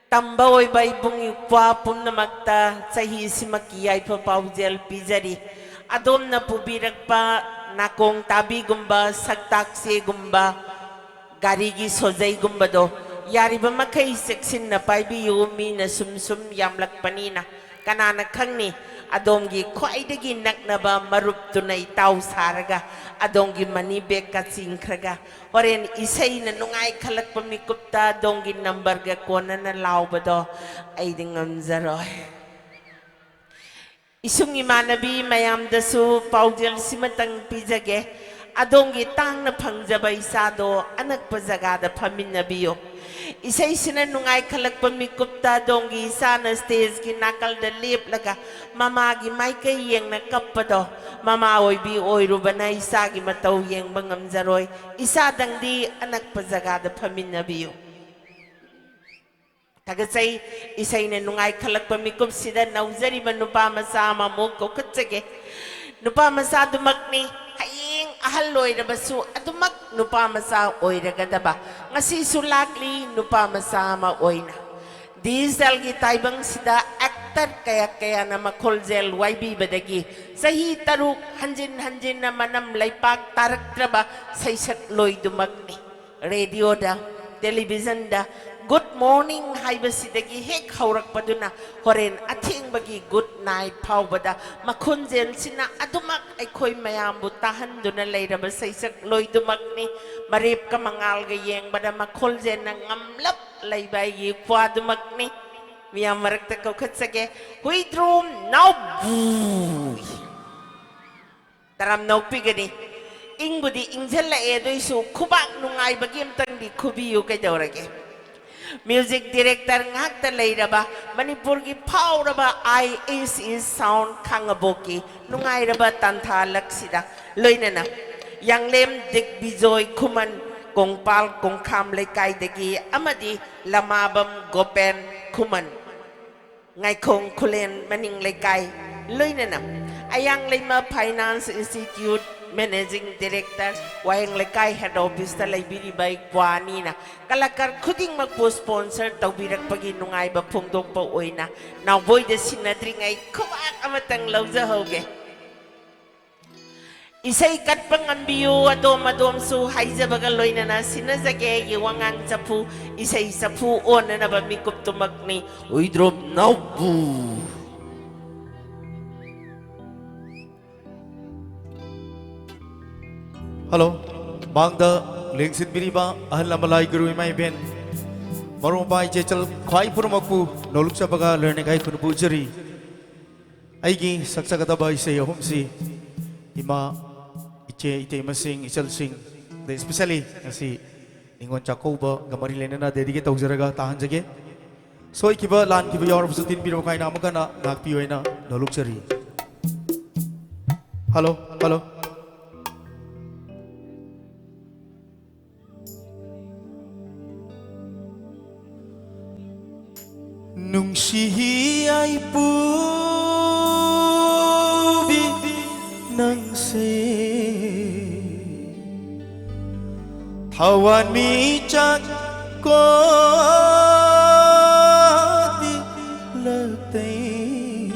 Tambaw ay baybong ipapon na magta sa hisimaki pa paujel pizari. Adom na pubirag pa na kung tabi gumba sagtaksi gumba garigi sojay gumba do. Yari ba makaisiksin na paibiyumi na sumsum yamlak panina. Kanana kang ni adongi kwaidagi nak na ba marup to na itaw saraga. Adongi manibek at singkraga. Oren isay na nungay kalak pamikupta adongi nambarga ko na nalaw ba do. Ay dingam zaroy. Isung imanabi mayam dasu paudil simatang pizage. Adongi tang na pangjabay sado anak pazagada paminabiyo. Isay sinanungay kalak pamikupta dongi sana stage kinakal da lip laga mamagi may kayeng na kapado mamaoy bi oy rubanay isagi mataw yeng bangam zaroy isadang di anak pazagada paminabiyo. Tagasay isay nanungay kalak pamikup sida nauzari manupa masama mo ko katsage nupa masado magni haying ahaloy na basu adumak nupa masa oy na gadaba ngasi sulakli nupa masama oy na diesel gitay bang sida actor kaya na makolzel YB badagi sahi taruk hanjin na manam laypak tarak traba say sakloy dumakni radio da television da good morning hay basidagi hek haurak paduna horen ating bagi good night pau bada makunzel sina adumak ay koy mayam butahan duna layra basay sakloy dumak ni marip ka mangal gayeng bada makulzen na ngamlap laybay yikwa dumak ni miyam marakta ko katsage huy drum now buuy taram now pigani ingbudi ingjala edo isu kubak nungay bagim tangdi kubiyo kay dawrage Music director ngakta layraba Manipur ki pauraba IAC sound kangaboki nungay raba tantha laksida loina na yang lem dik bijoy kuman kong pal kong kam lekay degi amadi lamabam gopen kuman ngay kong kulen maning lekay loina na ayang lema finance institute managing director wayang lekay head office talay binibay kwani na kalakar kuding magpo-sponsor tawbirak paginungay ba pungdong pa uy na now boy de sinadring ay kuwak amatang lawza hoge isay kat pangambiyo adom so hayza bagaloy na sinazage iwangang sapu isay sapu on na nabamikup tumakni uy drop now boo. Hello, Bangda, Lingsit Biriba, Ahla Malay Guru Imai Ben. Marumbai Jechal, Kwai Purmaku, Noluksa Baga, learning I could butchery. Aigi, Saksakataba, say a homesi, Ima, Iche, Ite Masing, Ichel Sing, especially, I see, Ingon Chakoba, Gamarilena, dedicate Zaraga, Tahanjage. So I keep a land, give your Sutin Birokai Namakana, Nakpiona, Noluxury. Hello. Nung siya ay pubi ng tawan mi chat ko di latay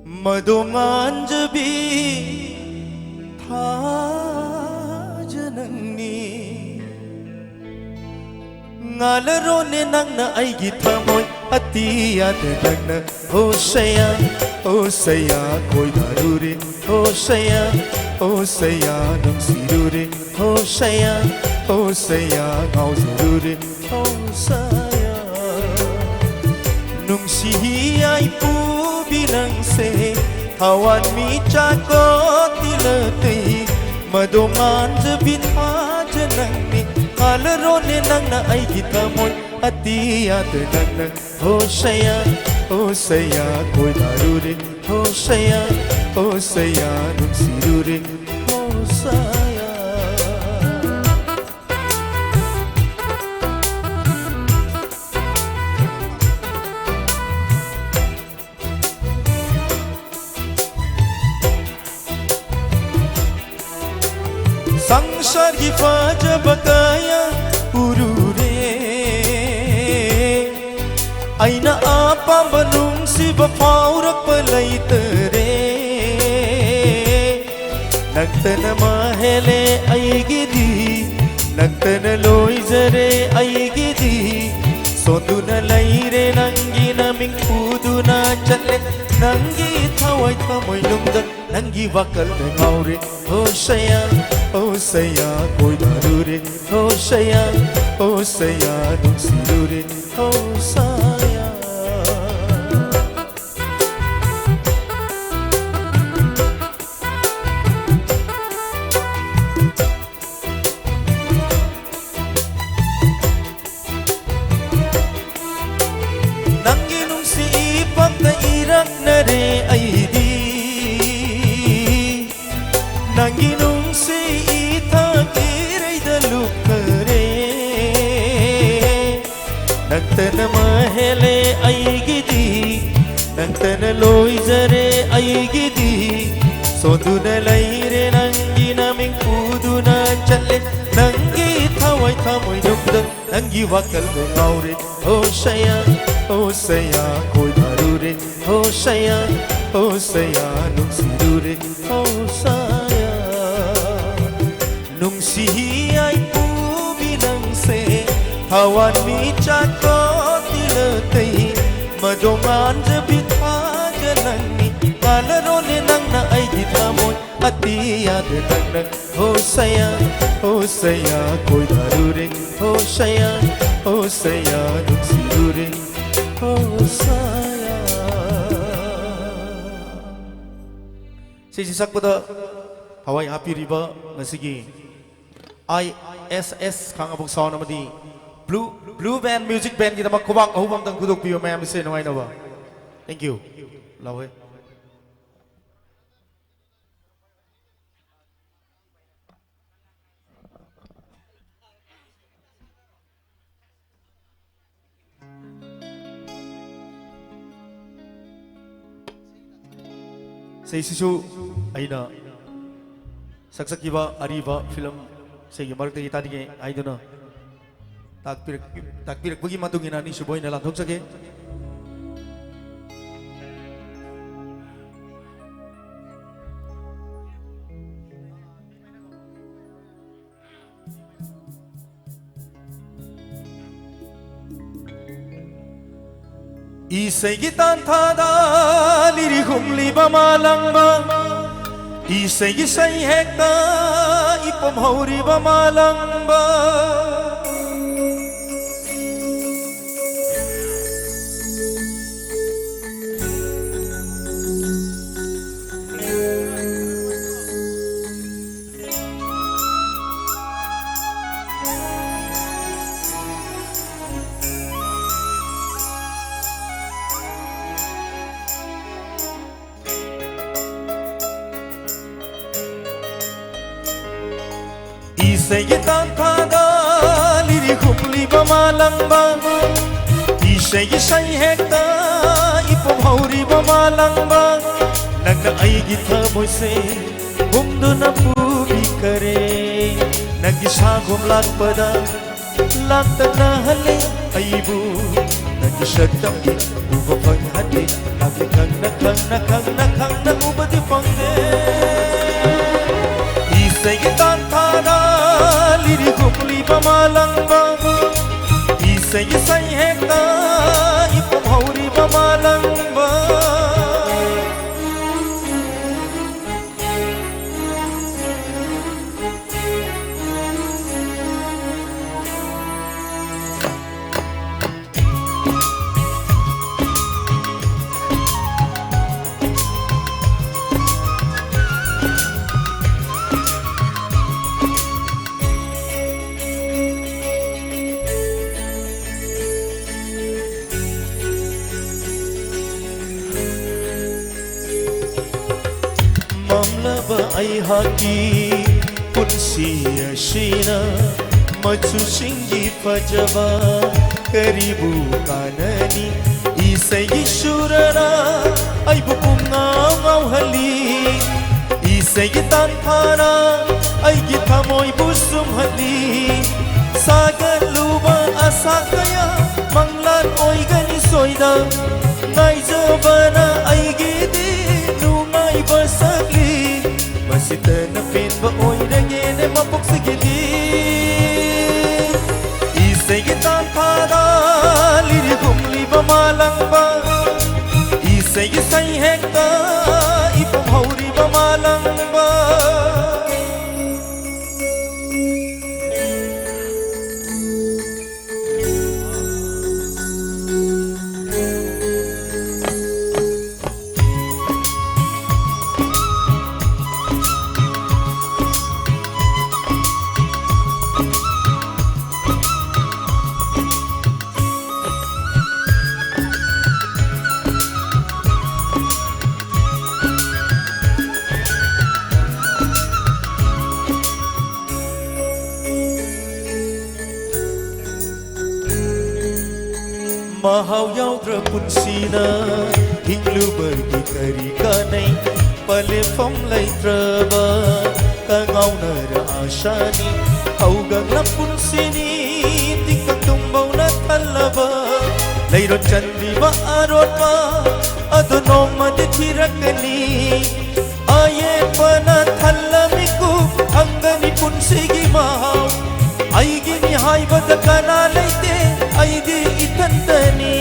maduman jabi tha janangni ngalaro ne nang na ay gitamoy ati ate nang na oh saya koy darure oh saya nang sirure oh saya ngau zurure oh saya nung siya ay pubilang se tawan mi chako tilate maduman jabit hajanang ni Alaro ne nang na ay gitamoy ati ate nang na oh saya koy darure oh saya nung sirure oh saya संसारगी fajaba kaya urure aina apamba nungsiba paurakpa laitere nagtana mahele aigidi nagtana loizare aigidi sonduna laire nangi naming puduna challe nangi thawai thamoi lungda nangi wakal de ngaure oh saya koi darure oh saya nungsirure oh saya nangi nungsi ipakta irak nare aidi nangi nungsi ita kirai dalukare nagtana mahele aigidi nagtana loizare aigidi sonduna laire nangi naming puduna challe nangi thawai thamoi nungda nangi wakal de ngaure oh saya koi darure oh saya nungsirure oh saya nungsihiyay pubilang se hawan mi chako tilatay madongan jabitha janani kalarone nang na ay gitamoy atiyad nang oh saya koi darure oh saya nungsirure oh saya sisak pada Hawaii Happy River ngasigi ISS kangabong sound amadi Blue Band Music Band kita magkubang ahubang tang kudok piyo mayam isi nungay na ba thank you lawe sa isisu ay na saksakiba ariba film sa marag kita dige ay doon na takpirak bagi matungin ani suboy na lanthong sake Isay gitan tada liri humli bamalang ba Isay gisay hekta ipamhauri bamalang ba Isay gitan tada liri humli bamalang ba Isay gisay hekta ipamhauri bamalang ba Nagnaay gita moise humdo na pubi kare Nagisagom lagpada lagta na hali aibu Nagisagdam di ubapang hati Nagikang nakang na ubadi pangde Isay gitan tada liri humli bamalang ba Isay gisay hekta ipamhauri bamalang ba Mamlaba ay haki punsiya shina machusingi pajaba karibu kanani isay isurana ay bukungaw hali isay gitanthana aigi thamoy busum hali sagan luba asa kaya manglan oigani soida ngai jabana aigi di nungai basakli masita na pen ba oirage ne mapok sigili isegi tan phada liri gumli ba malang ba isegi sai hekta ipom hauri ba malang ba Mahau yaudra punsina hinglu bagi karika nei pale fom lai traba kangau nara ashani haugang la punsini tikang tumbau na thalaba leiro chandi ba arot ba adono mad thirakani aye pana thalamiku angani punsigi mahau aigi ni haibad kana leite aigi itandani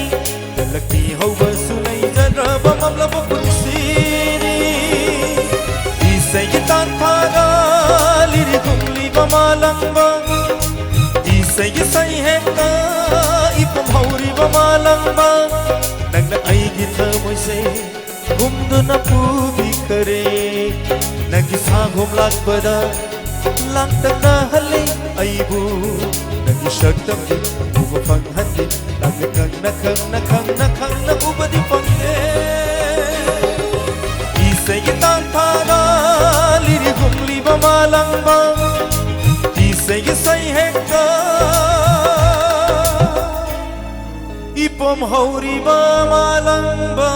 dalakti hauba sunai jaraba mamla punsini isai tan thaga liri gumli bamalangba isai sai hekta ipam hauri bamalangba nagna aigi thamoi se gumduna pubi kare nagi sagum lakbada lang tagna hale aibu nagi shaktam di uba panghandi nagakang nakang na uba di pangye isay itang thana liri gumli ba malang ba isay isay hekta ipom hauri ba malang ba.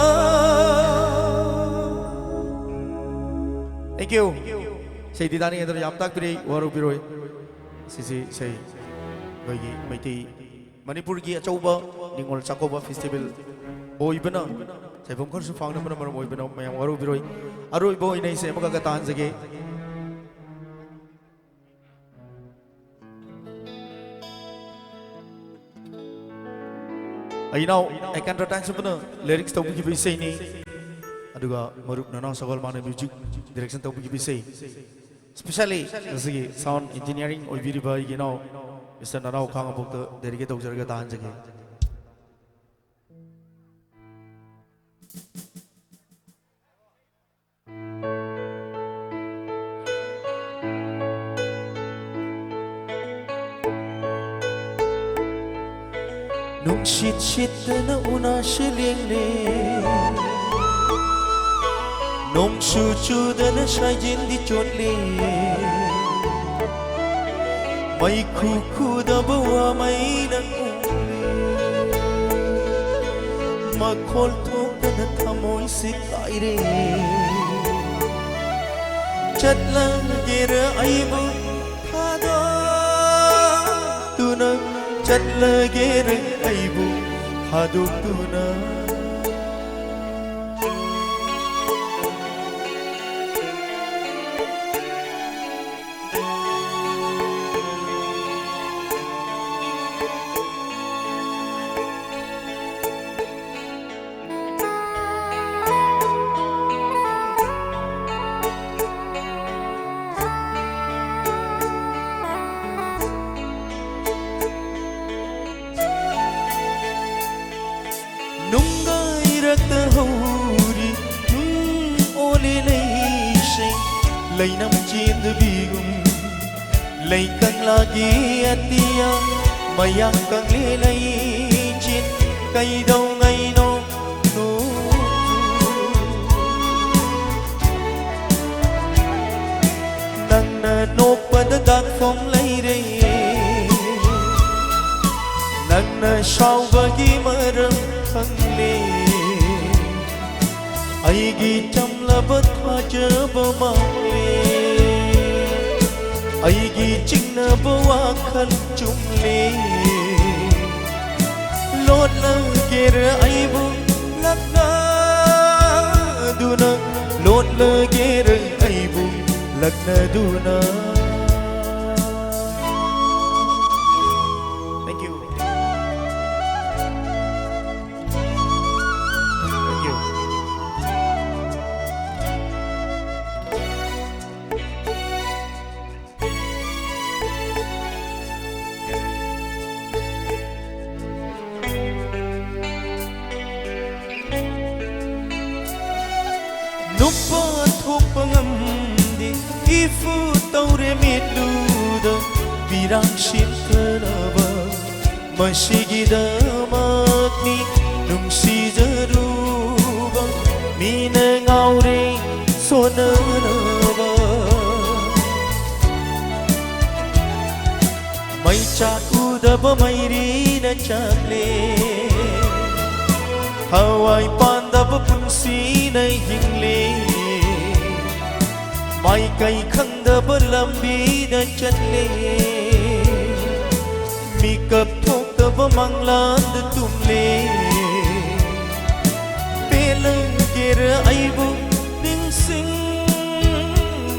Thank you. Say di dani ito yam tak piri waru piroi sisi say bagi maiti Manipur gi achauba ningol chakoba festival oibana say bongkor su fang namana maram oibana mayam waru piroi aroi boy nei se magaga tan jage I know I can return to lyrics to be say ni aduga marup nana sagal mana music direction to be say especially sound engineering or video by you know Mr. Narao Kang about the dedicated to Jarga Dance again. Nung shit na una shiling le nung chu na shai jin di chot le mai khu da bawa mai nang ma khol thok na thamoi se kai re chat lang ger ai bu thada tu na chat la ger ai bu thadu tu na Lay nam chin the bigum lay kang lagi atia mayang kang lay chin kay daw ngay no no nang nanok padadak phong lay re nang na shaw bagi maram kang le ai gi cham labat ha jab ma bawa kan jumle Lord la ger aibu lakna duna Lord la ger aibu lakna duna Thank you. Thank you. Nupa thupangamdi ifu taure mitluda pirang shimkanaba masigidamagni nungsijaruba minangaure sonanaba mai chakudaba mairina chakle Hawai pandaba punsi na hingle Mai kai khangdaba lambi na chatle Mikap thokdaba manglan da tumle Pelang gera aibu ning sing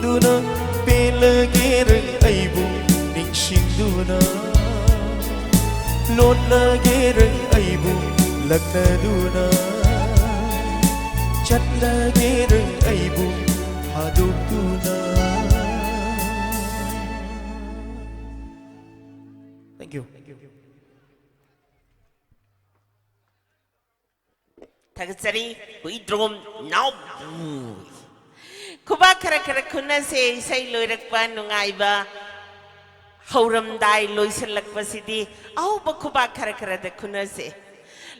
duna Pelang gera aibu ning sing duna Lord la gera aibu Lakna duna Chat lagi reng aibu Haduk duna Thank you. Tagasari, hui drum, now. Kuba kara kuna se say loirakpa nungaiba. Hauram dai loisan lakpasidi. Au ba kuba kara da kuna se.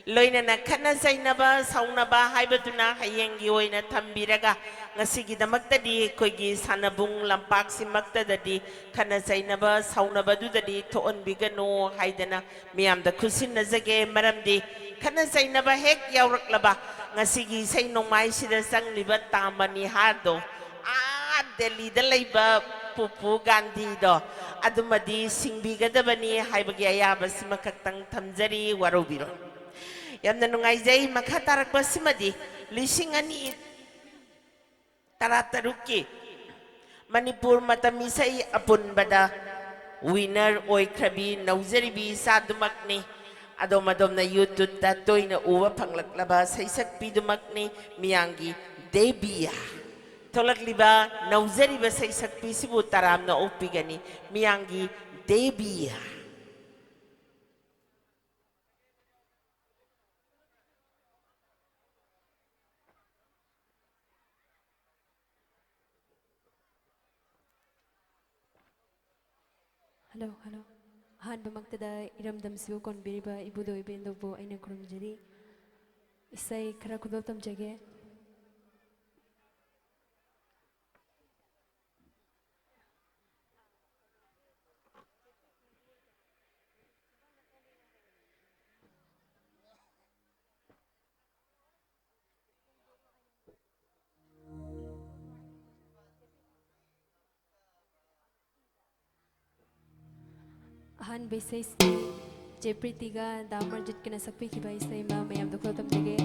Loinana kana zainaba saunaba haibaduna hayengi oina tambiraga ngasigidamaktadi koigi sanabung lampak simaktadadi kana zainaba saunaba dudadi toonbigano haidana miyamda kusinazage maramdi kana zainaba hek yauraklaba ngasigi say nongmai sida sangliba tamani hado Delhi dalaiba pupu Gandhi do adumadi singbigadabani haibagi ayaba simakatang tamjari warubiro Yamna nungaijay makatarakpa simadi lisingani tarataruki Manipur matamisay apun bada winner oy krabi nauzaribi sadumakni adomadom na YouTube datoy na uwa panglaklaba sa isakpi dumakni miyangi Debiya tolakliba nauzariba sa isakpi sibu taram na upigani miyangi Debiya Hello. Ahanba magtada iramdamsibu konbiriba ibudo ibendobo aina kurumjari. Isay khara khudal tamjage. Ahan besay Jepritiga damar jit kena sakpi kiba isay ma mayam dokho tamjage.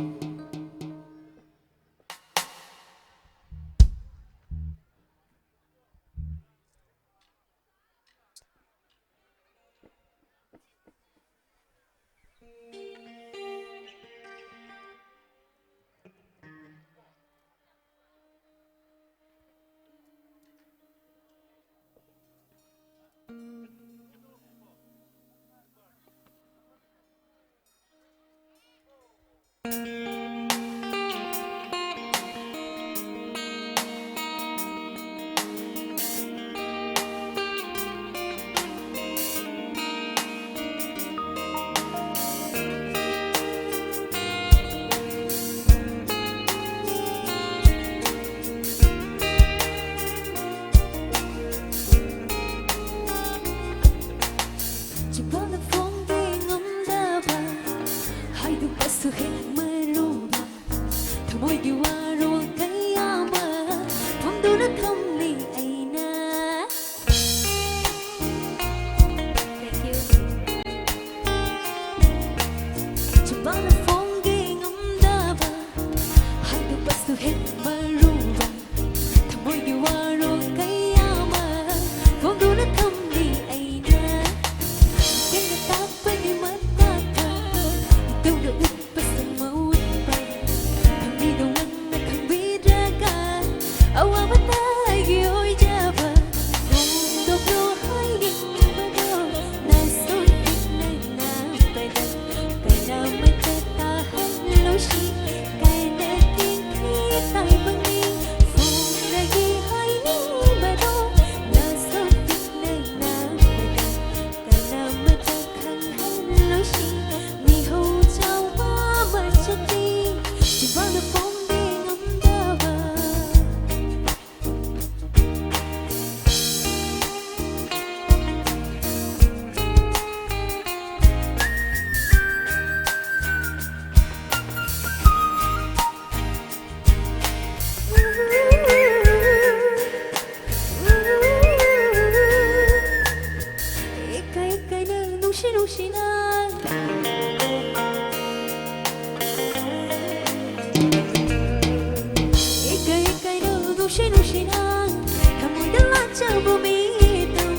bumitom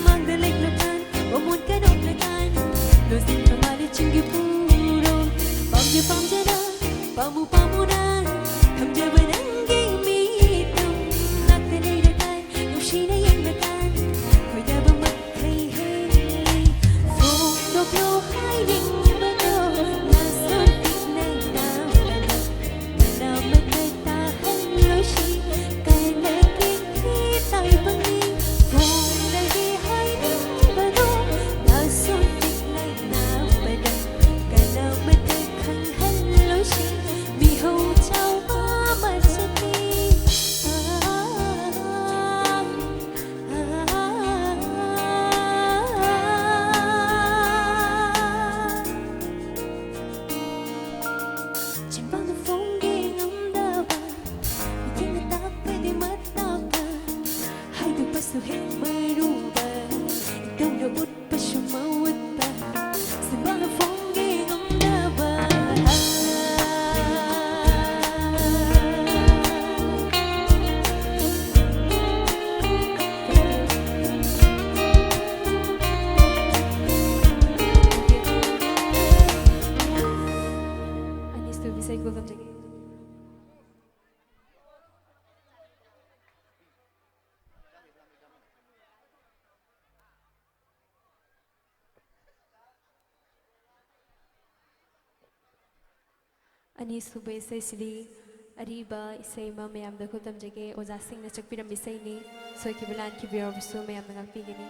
magdaliglaban umon ka nung lagan lusin kamalit yung gipuro pamjana pamupamunan hamjaban ang gimitom nagdalilagan nung sinayang lagan ko'y dabang maghay-hay fong dokyo hiding bato nasuntik na naman na magkatahan lo si kaya nagkikita'y bangin fong nag-hiding bato nasuntik na naman kana magkakang lo si miho chow mamat sa ti Cimbang na fongging ang daban Hindi na tak pwede matapan Hay doon pasuhin maruban Ikaw na ut pa sumawat pa Cimbang na fongging ang daban Anis to bisay ko kamjagi Anis subay isay sili ariba isay mamayamda ko tamjagi ojasing na chakpiram isay ni soy kibalan kibiro bisu mayam nangagpigini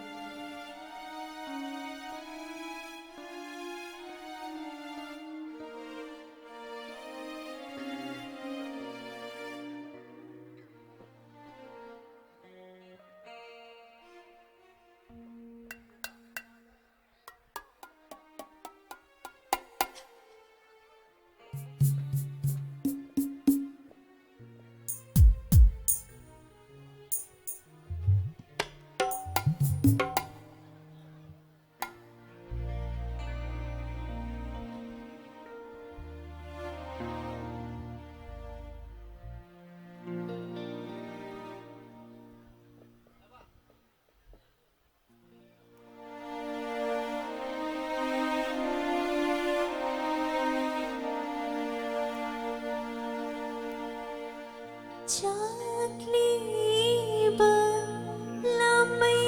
Chakli ba lamay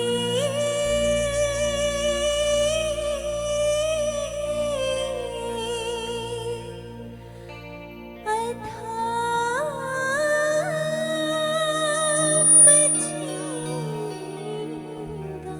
at hapajinga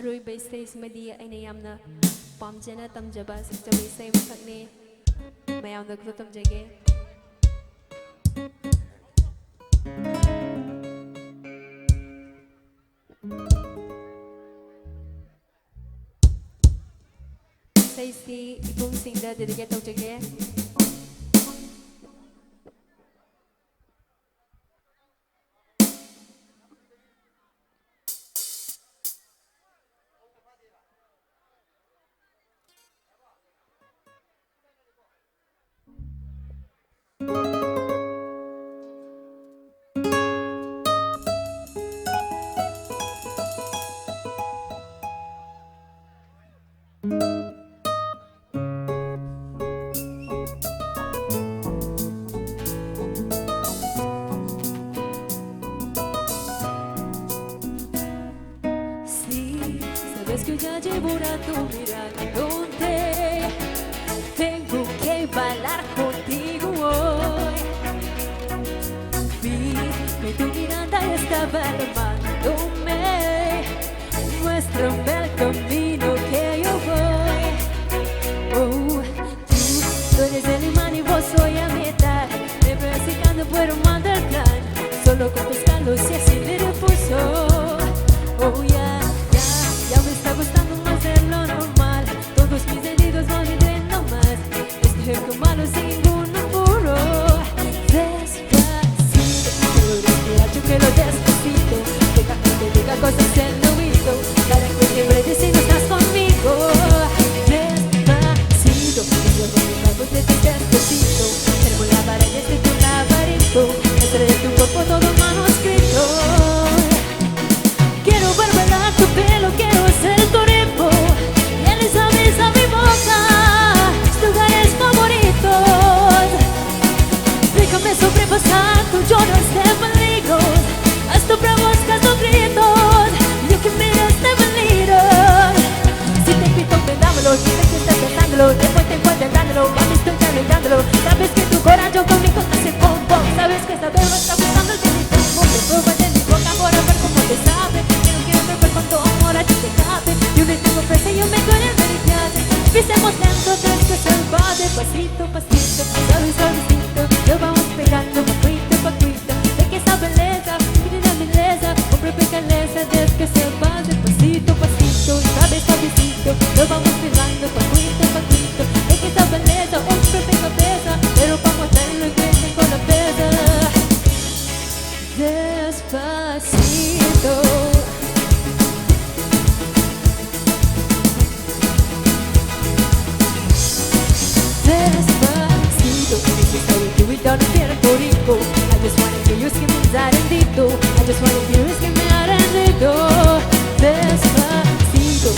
ꯑꯔꯣꯏꯕ ꯏꯁꯩꯁꯤꯃꯗꯤ ꯑꯩꯅ ꯌꯥꯝꯅ ꯄꯥꯝꯖꯅ ꯇꯝꯖꯕ ꯁꯛꯆꯕ ꯏꯁꯩ ꯑꯃꯈꯛꯅꯤ ꯃꯌꯥꯝꯗ ꯈꯨꯗꯣ ꯇꯝꯖꯒꯦ 이사이시 이봉싱다 데디게이트 tꯧꯖꯒꯦ Sabes que ya llevo rato mirándote. Tengo que bailar contigo hoy. Vi que tu mirada estaba llamándome. Muéstrame el camino que yo voy. Oh, tú eres el imán y vos soy a mitad. Me persiguiendo puedo mandar plan. Solo con tus callos y así me repuso. Oh, yeah. Ya me está gustando más de lo normal. Todos mis sentidos van viviendo más. Este ejemplo malo sin ningún apuro. Despacito, quiero respirar, yo quiero despacito. Deja que te diga cosas al oído para que siempre te si no estás conmigo. Despacito, quiero conmigo de tu despacito. Tenemos la pared de tu laberinto. Entre de tu cuerpo todo manuscrito. Quiero barbear tu pelo, quiero ser tu ritmo. Y esa besa mi boca, tus lugares favoritos. Déjame sobrepasar tus lloros de peligro. Haz tu pruebas, haz tus gritos. Yo que miras de peligro. Si te invito, dámelo. Dime que estás pensándolo. Después te encuentro dándolo. A mí estoy calentándolo. Sabes que tu corazón conmigo te hace pom pom. Sabes que esta beba está gustando el tiempo. Me prueba de mi boca para ver cómo te sabe. Cuánto amor a ti te cabe. Yo le tengo presa y yo me duele el meridiano. Pisemos lento, tres que se va de pasito, pasito, suave, suavecito. Lo vamos pegando, pacuito. De que esa belleza, tiene la belleza. Hombre, pegaleza, desde que se va de pasito, pasito, suave, suavecito. Lo vamos pegando, pacuito. De que esa belleza, hombre, pegaleza. Pero vamos a hacerlo que tengo la pesa. Despacito. Despacito, you we don't fear Rico. I just wanna hear you screaming zarandito. I just wanna hear you screaming zarandito. Despacito,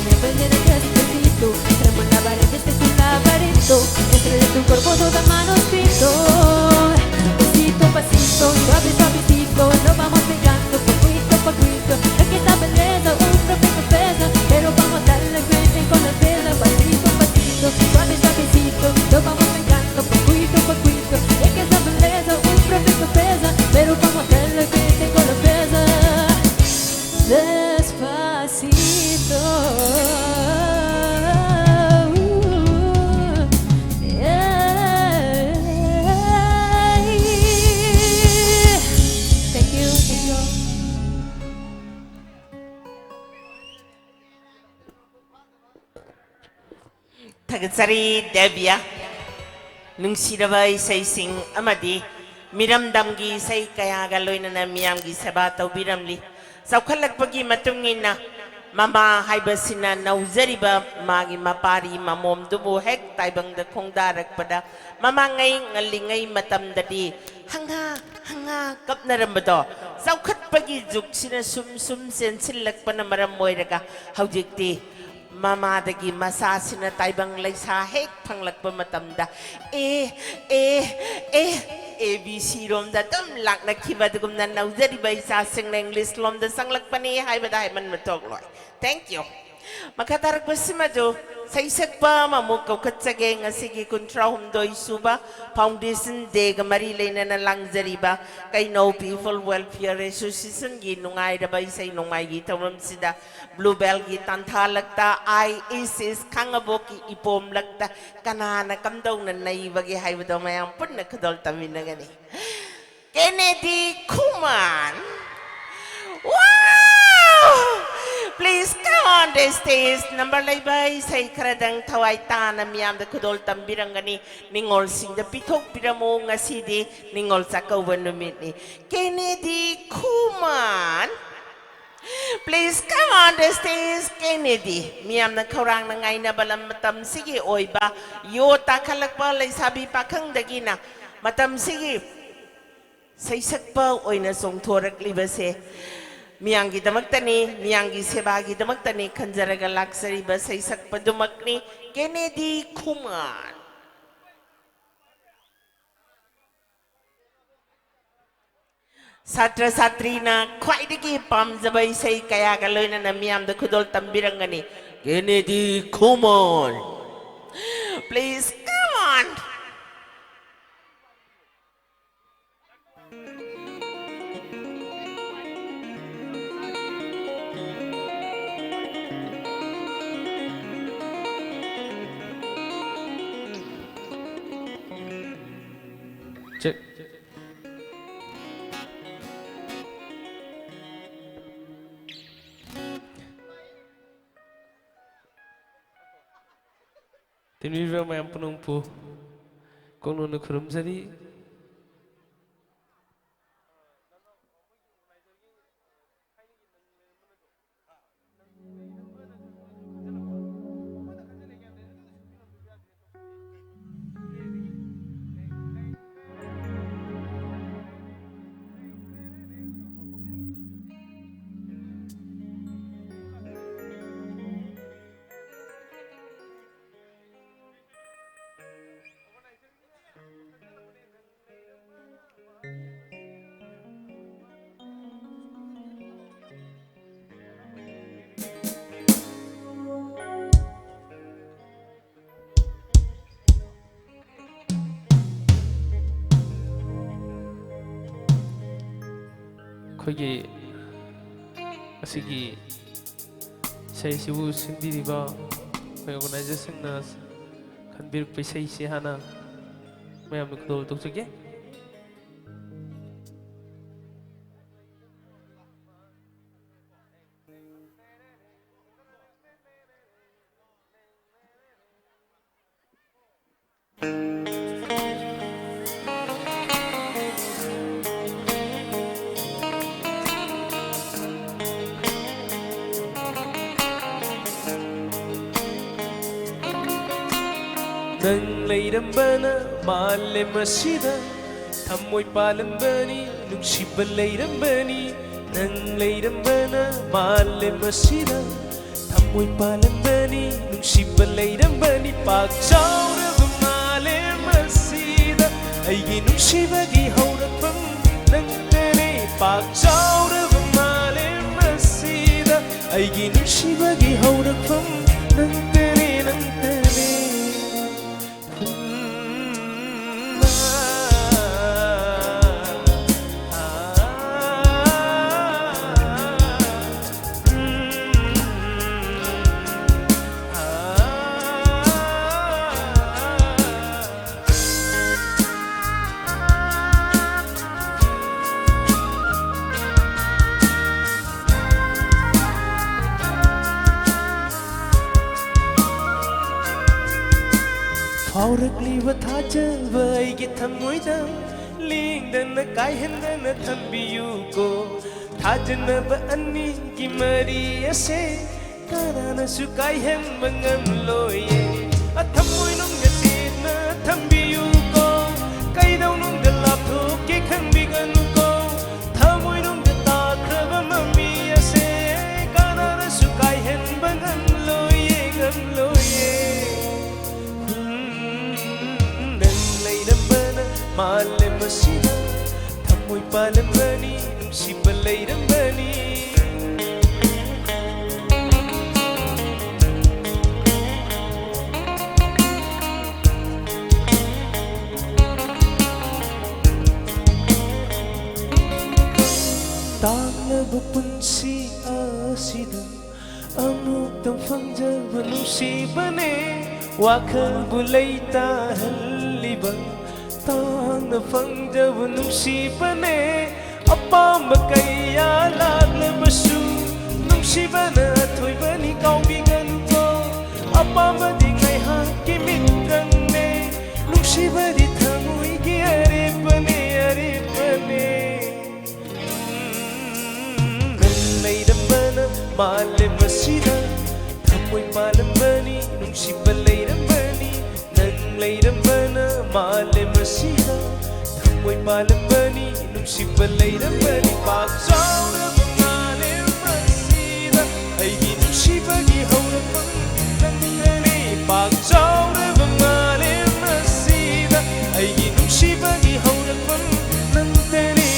me aprender despacito. Tramo la pared este es un laberinto. Entre de tu cuerpo todo manuscrito. Pasito, pasito, suave, suavecito. Lo vamos pegando, pacuito. Es que esta belleza, un propio pesa. Pero vamos a darle frente con la pena. Pasito, suave, suavecito. Lo vamos pegando, pacuito. Es que esa belleza, un propio pesa. Pero vamos a darle frente con la pesa. Despacito. Thank you. Tagasari Devya Nungsiraba isay-sing amadi miramdamgi isay kaya galoy na miyamgi sabato biramli sa kalagpagi matungin na mama haibasina nauzariba magi mapari mamom dubu hek taibang dakong darak pada mama ngayong alingay matamdadi hanga kap na ramado sa katpagi juk sina sum sen silak pa na maramoy raga haujikti Mama dagi masasina taibang laysa hek panglakpa matamda ABC rom da tam lak na kibadugum na nauzari ba isasing na English lom da sanglak pa ni hay badahay man matogloy. Thank you. Makatarag ba si Mado Saysakpa mamukau katsage ngasigi kuntra humdoi suba foundation day gamari lena na langjariba kay no people welfare association gi nungai da bai sai nungai gi tawam sida bluebell gi tantha lagta ISIS kangaboki ipom lagta kanana kamdong na naibagi haibado mayang punna kadol taminagani Kennedy Kuman wow Please come on the stage. Number labay say karadang tawai na miyam da kudol tambirangani ningol sing da pitok piramo nga sidi ningol sa kawanumit ni Kennedy Kuman. Please come on the stage, Kennedy. Miyam na kaurang na ngay na balam matam sige oy ba yota kalakpa lay sabi pa kang dagina matam sige say sakpa oy na song torak libase. Miyanggi damagtani, miyanggi sebagi damagtani, kanjaraga laksari ba sa isak padumakni, Kennedy Kuman. Satra-satri na kwai digi pamjabay say kaya galoy na miyam da kudol tambirangani, Kennedy Kuman. Please, come on. Check. Tinwira mayang penumpu kono na kurum sari 거기 asigi say sibu sindi ba may organization na kanbir pa say si hana may amik dol tok sige Nang layramban malam masida Thamoy palambani nungsiban layrambani Nang layramban malam masida Thamoy palambani nungsiban layrambani Pagsaurab malam masida Aigi nungsibagi haurakpam nangtane Pagsaurab malam masida Aigi nungsibagi haurakpam nangtane nangtane Fauragli thajaba aigi thamoida lingdana kaihendana thambiyu ko thajanaba ani gi mari ase karana su kaihen mangam loye athamoi nong gasina thambiyu ko kaidau nong dalaptho ke khangbigan ko thamoi nong ta kraba mami ase karana su kaihen mangam loye ngam loye malam masida thamoy palambani nungsiban layrambani nungsiba ne wakhal bulay tahalliba tang na fangdaba nungsiba ne apamba kaya laglabasu nungsiba na thoiba ni kaubigan ko apamba di kay hakimitan ne nungsiba di thamoy gi aripane Layrambana malammasida thamoy malambani nungsiba layrambani nang layrambana malammasida thamoy malambani nungsiba layrambani pagsauraba malammasida aigi nungsibagi hauramang nangtani pagsauraba malammasida aigi nungsibagi hauramang nangtani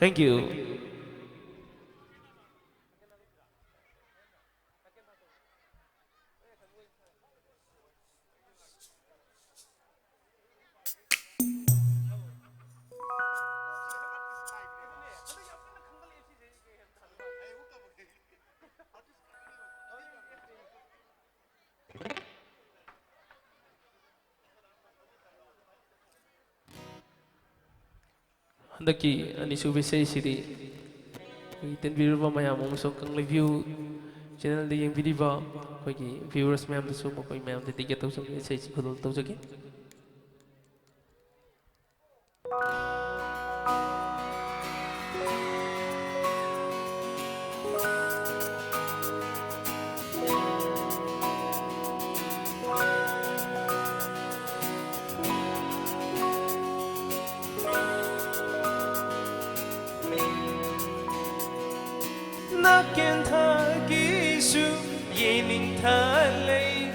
Thank you. Handaki anisubi say city. Itin viewers mayam umusok kang review channel di yung video kogi viewers mayam to sumo kogi mayam di tiga tausang say sikudol tausagi. Nakin thagisu yening thalay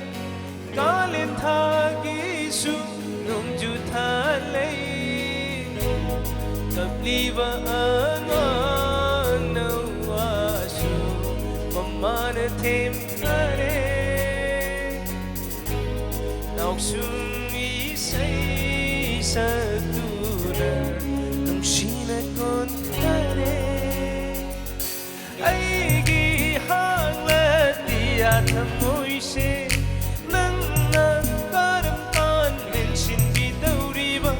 kalin thagisu nungju thalay kabliba anawasu mamana them kare nauksum isay satuna nungsina kon kare aigi hanglatiya thamoy se nangna karampan mensin bidauriba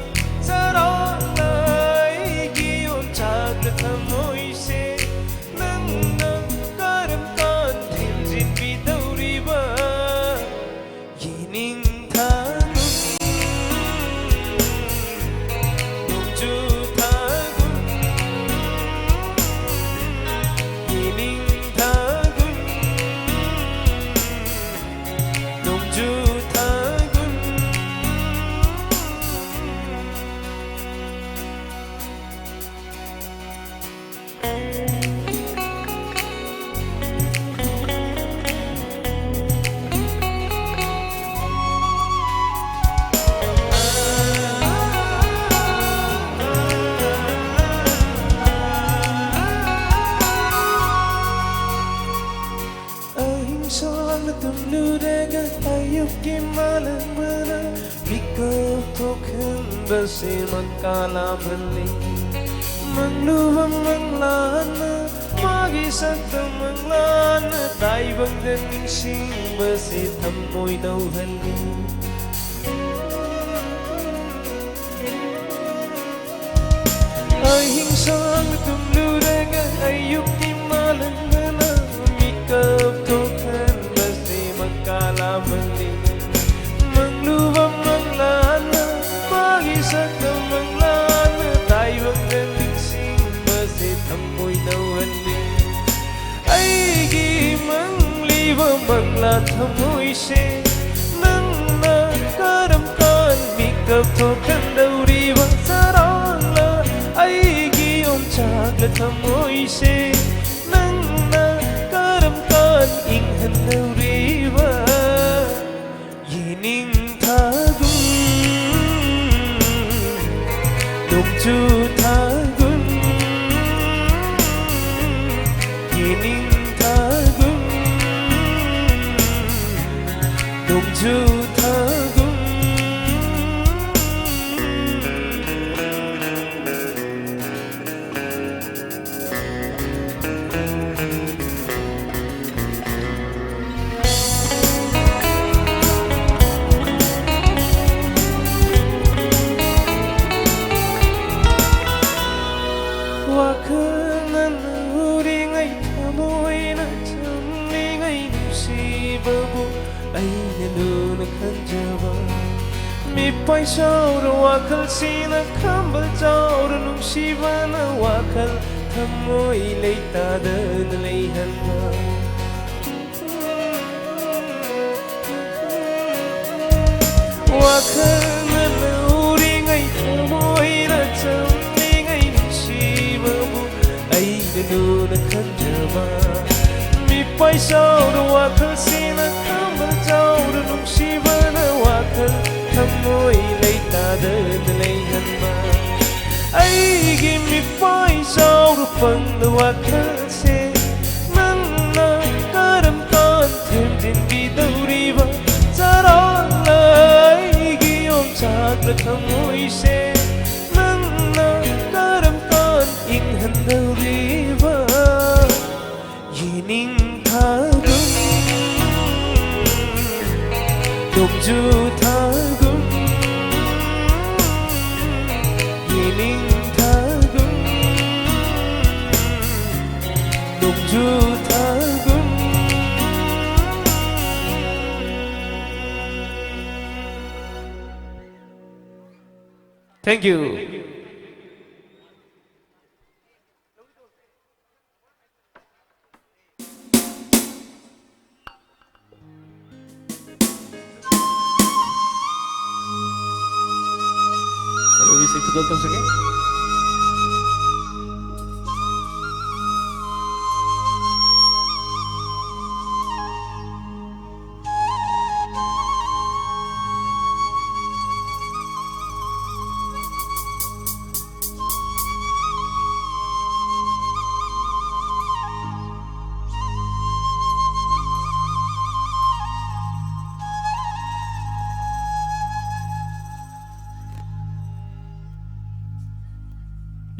sarana aigi onchagla thamoy se nangna karampan thimjin bidauriba yining thanum nungju Basi magkala bali Mangluwang manglana Magisagta manglana Taibang daning sing Basi tamoy daw hali Ay hingsang tumluraga Ayok di malangana Mikap tokan Basi magkala bali Mangluwang manglana Magisagta manglana Taibang daning sing Basi tamoy daw hali Aigi mangliwa mangla tamoy se Nang nakaramkan Mikap tokan daw riba sarangla Aigi omchagla tamoy se Nang nakaramkan Inghan daw riba Yining tagum Nungju tagum 예닝타군 농주타군 와크는 우리 ngay thầm nó chấm đi ngay si bơ bu ai nên đưa nó khăn chờ vợ mi pai sau rồi wakal si nó khăm bơ sau rồi nung si vợ nó wakal thầm môi lấy ta đơn lấy hân mơ wakal 우리 ngay thầm nó chấm 눈은 흔들봐 밑바위 서로와 클시는 깜을 저우는 웅시바나 와클 탐모이 레이타든 레이한마 아이기 밑바위 서로 펑드와 클시 만나 까름건 틈진 비도리바 자라라 이기 옴착르 탐모이 세 만나 까름건 인흔도리 예닝타군 농주타군 예닝타군 농주타군 Thank you. Bisa ikut nonton sekali?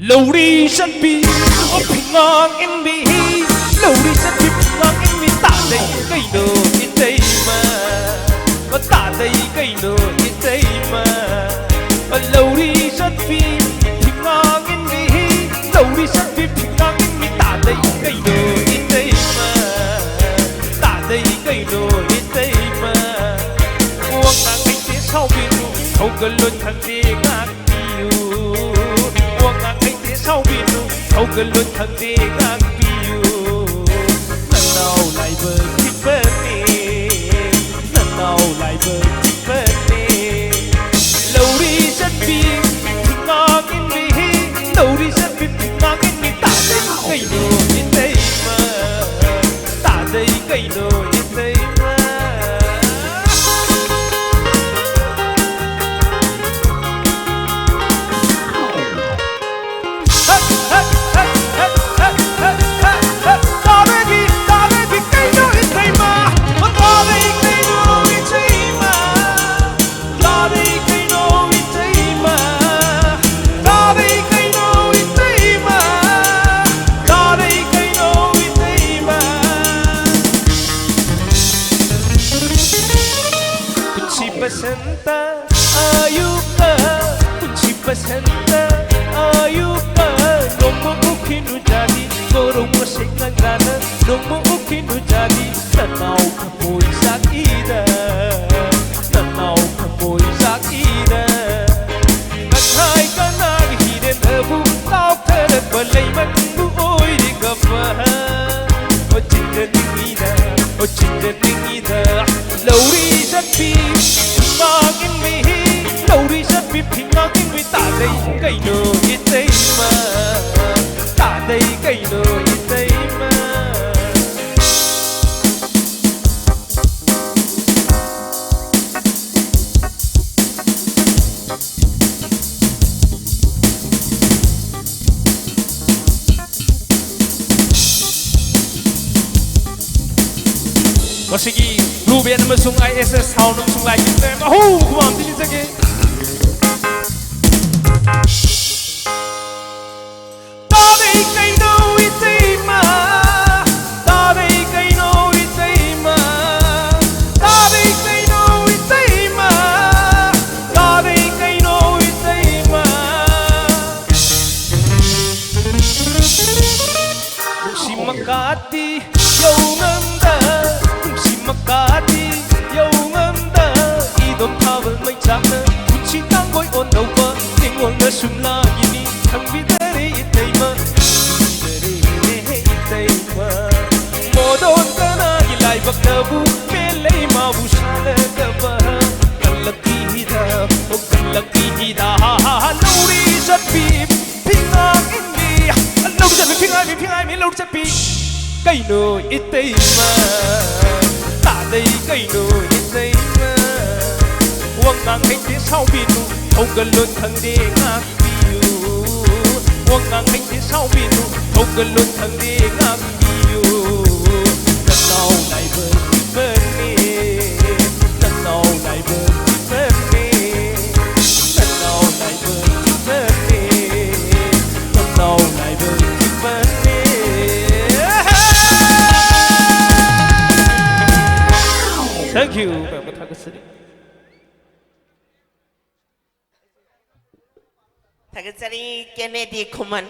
Lâu đi rất bi, bình ngang em bị lâu đi rất bi bình ngang em bị tạ đây cây đồ ít đây mà có tạ đây cây đồ ít đây mà lâu đi rất bi bình ngang em bị lâu đi rất bi bình ngang em bị tạ đây cây đồ ít đây mà tạ đây cây đồ ít đây mà uống ngang anh phía sau bên không cần luôn thằng gì ngạc yêu sau biển thâu gần luôn thằng đi ngang biu lần nào lại bờ tiếp bên đi lần nào lại bờ tiếp bên đi lâu đi rất biển thì ngang in đi lâu đi rất biển thì ngang in đi tạ đây cây đồ in đây mà tạ đây cây đồ in đây mà Pasanta ayuka kunci pasanta ayuka nomo ukinu jadi korong masing ngana nomo ukinu jadi tanau kapoy sakida tanau kapoy sakida kakai kanag hiden abu tau karat balay man buoy di gapa o cinta dingida o cinta dingida lauri sakti Ngin mi lâu đi rất biết thì ngin mi tạ đây cây nơ ít đây mà tạ đây cây nơ ít đây mà ꯃꯁꯤꯒꯤ blue van ꯑꯃꯁꯨꯡ ISS sound ꯑꯃꯁꯨꯡ ꯂꯥꯏꯠꯀꯤ ꯁ꯭ꯇꯦꯝ ꯑꯍꯧ ꯈꯨꯃꯥꯡ ꯊꯤꯖꯒꯦ ꯇꯥꯗꯩ ꯀꯩꯅꯣ ꯏꯇꯩꯃ ꯇꯥꯗꯩ ꯀꯩꯅꯣ 이때이마 따데이 까이노 이때이마 따데이 까이노 이때이마 심막가디 여운한다 심막가디 여운한다 이돈 팝을 마이잡는 굳이 땅고이 온다와 띵원나 숨나기니 한비들이 이때이마 이때이마 모든 까나기 라이박다부 멜레이 마부샤레다바 갈라기다 오 갈라기다 노리 잡비 핑아인디 노리 잡비 핑아미 노리 잡비 까이노 이때이마 따데이 까이노 이때이마 왕강 행디 사오비누 오글론 강디 ngạc 왕강 행디 사오비누 오글론 강디 ngạc lần đầu lại bên đi lần đầu lại bên đi lần đầu lại bên đi lần đầu lại bên đi thank you Thagachari Kennedy Kuman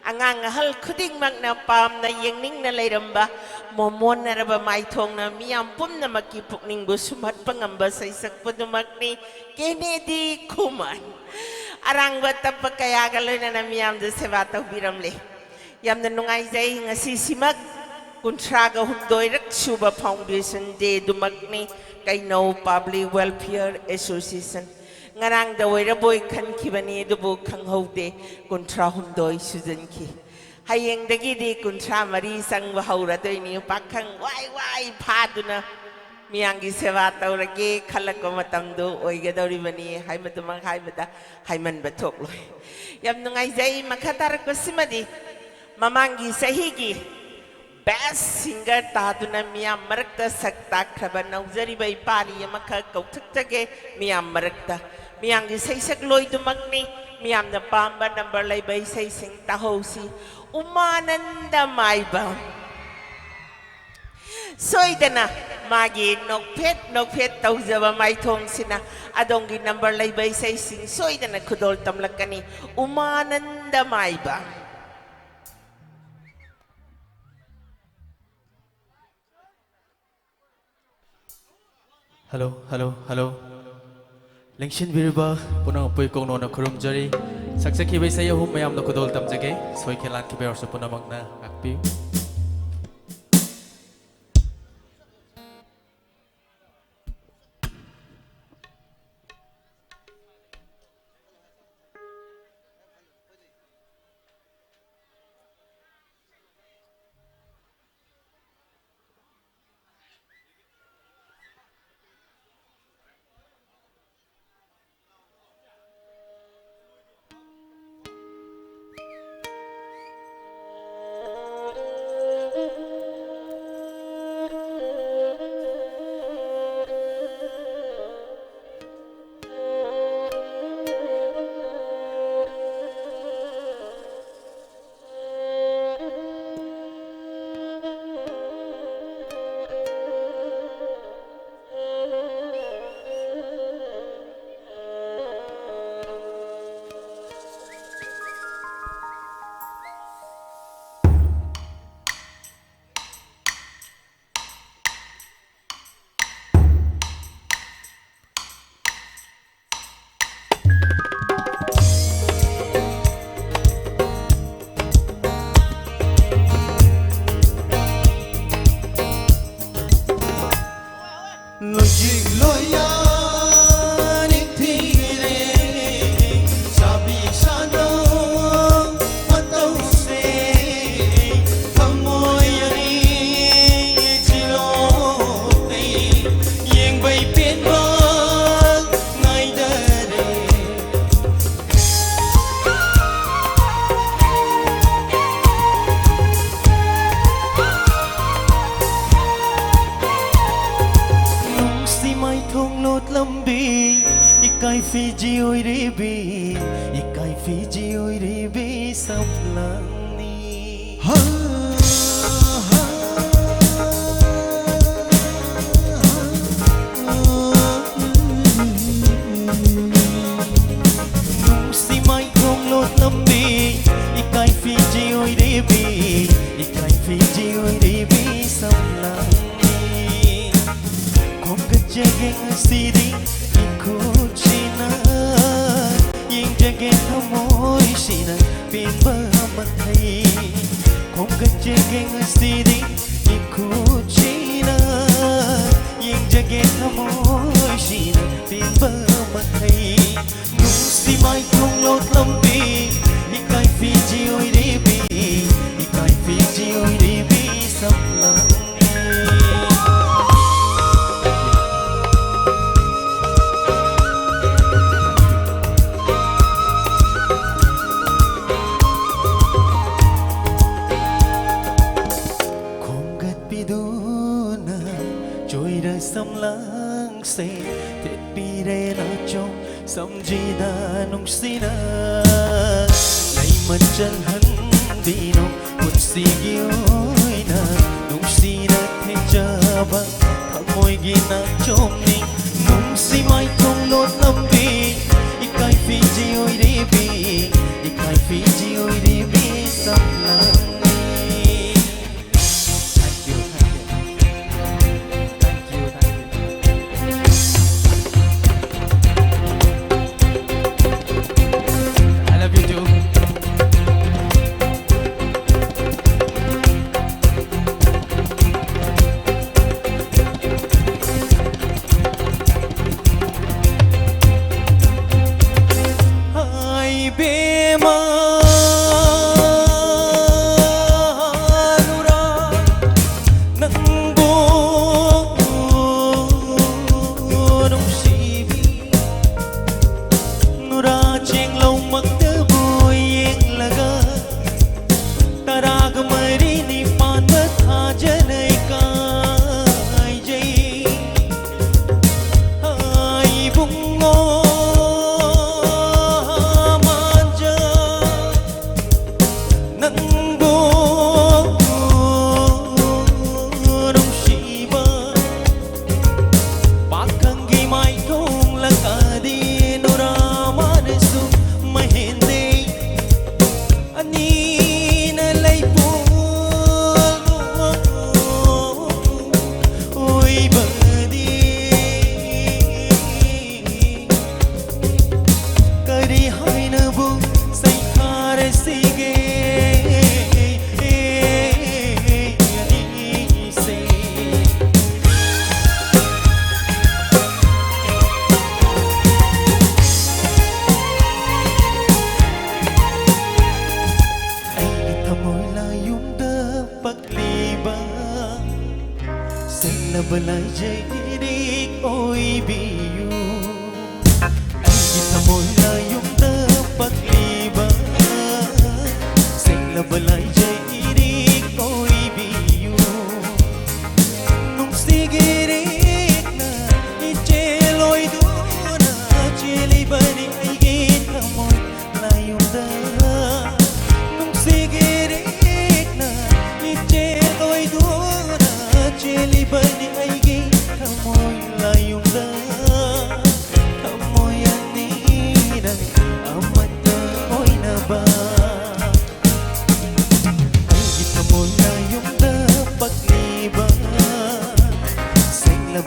Angang hal khuding magna pam na yengning na layramba momon na raba maithong na miyam pum na makipukning busumat pangamba sa isak punumakni Kennedy Kuman Arang bata pagkayagaloy na miyam do sebataw biramli Yam na nungay zay nga sisimag Kuntraga hundoy Raksuba Foundation Day dumakni kay No Public Welfare Association ngarang da wai raboy khan kibani dubu khanghaude kuntra hundoi sujanki hayeng dagi di kuntra mari sang bahura doini pakhang wai phaduna miyangi sewa taurage khalako matamdu oigadori bani haimatumang haimada haiman bathok loi yam nungai jai makhatar ko simadi mamangi sahigi best singer taduna miyam marakta sakta khraba naujari bai pari yamakha kauthaktage miyam marakta Miyang say sagloi dumagni miyam na pamba number lay bay say sing tahosi umananda may ba soy dana magi nokpet tawzaba may thong sina adongi number lay bay say sing soy dana kudol tamlakani umananda may ba hello Lengshin Biriba, Punang Pui Kong Nona Kurum Jari, Saksaki Besaya Hum Mayam no Kudol Tamjage, Soy Kelan Kiber Supunamagna, Akpi. Fiji ôi đi bi ikai Fiji ôi đi bi sắp lăng ni nung si mai không lột lâm bi ikai Fiji ôi đi bi ikai Fiji ôi đi bi sắp lăng ni không cần chê si đi Kuchina Ying jage thamoi sina Pimba mathai Khom kan jage ngasidi Kuchina Ying jage thamoi sina Pimba mathai Nung si mai không lột lambi Ikai Fiji oi ribi Ikai Fiji oi ribi sắp lăng Sam lang say Tết bi re na trong Sam ji da nung si na Lại mình chân hân đi nung Một si ghiôi na Nung si na thế cha ba Thả môi ghi na trong ni Nung si mai không nốt lâm bi Ikai Fiji ôi đi bi Ikai Fiji ôi đi bi Sam lang Balai jai dik oi biu Ai kita mola yung dapat liba Sila balay jai dik oi biu Nung sigirik na icheloy duna Chili bani ay kita mola yung da Nung sigirik na icheloy duna Chili bani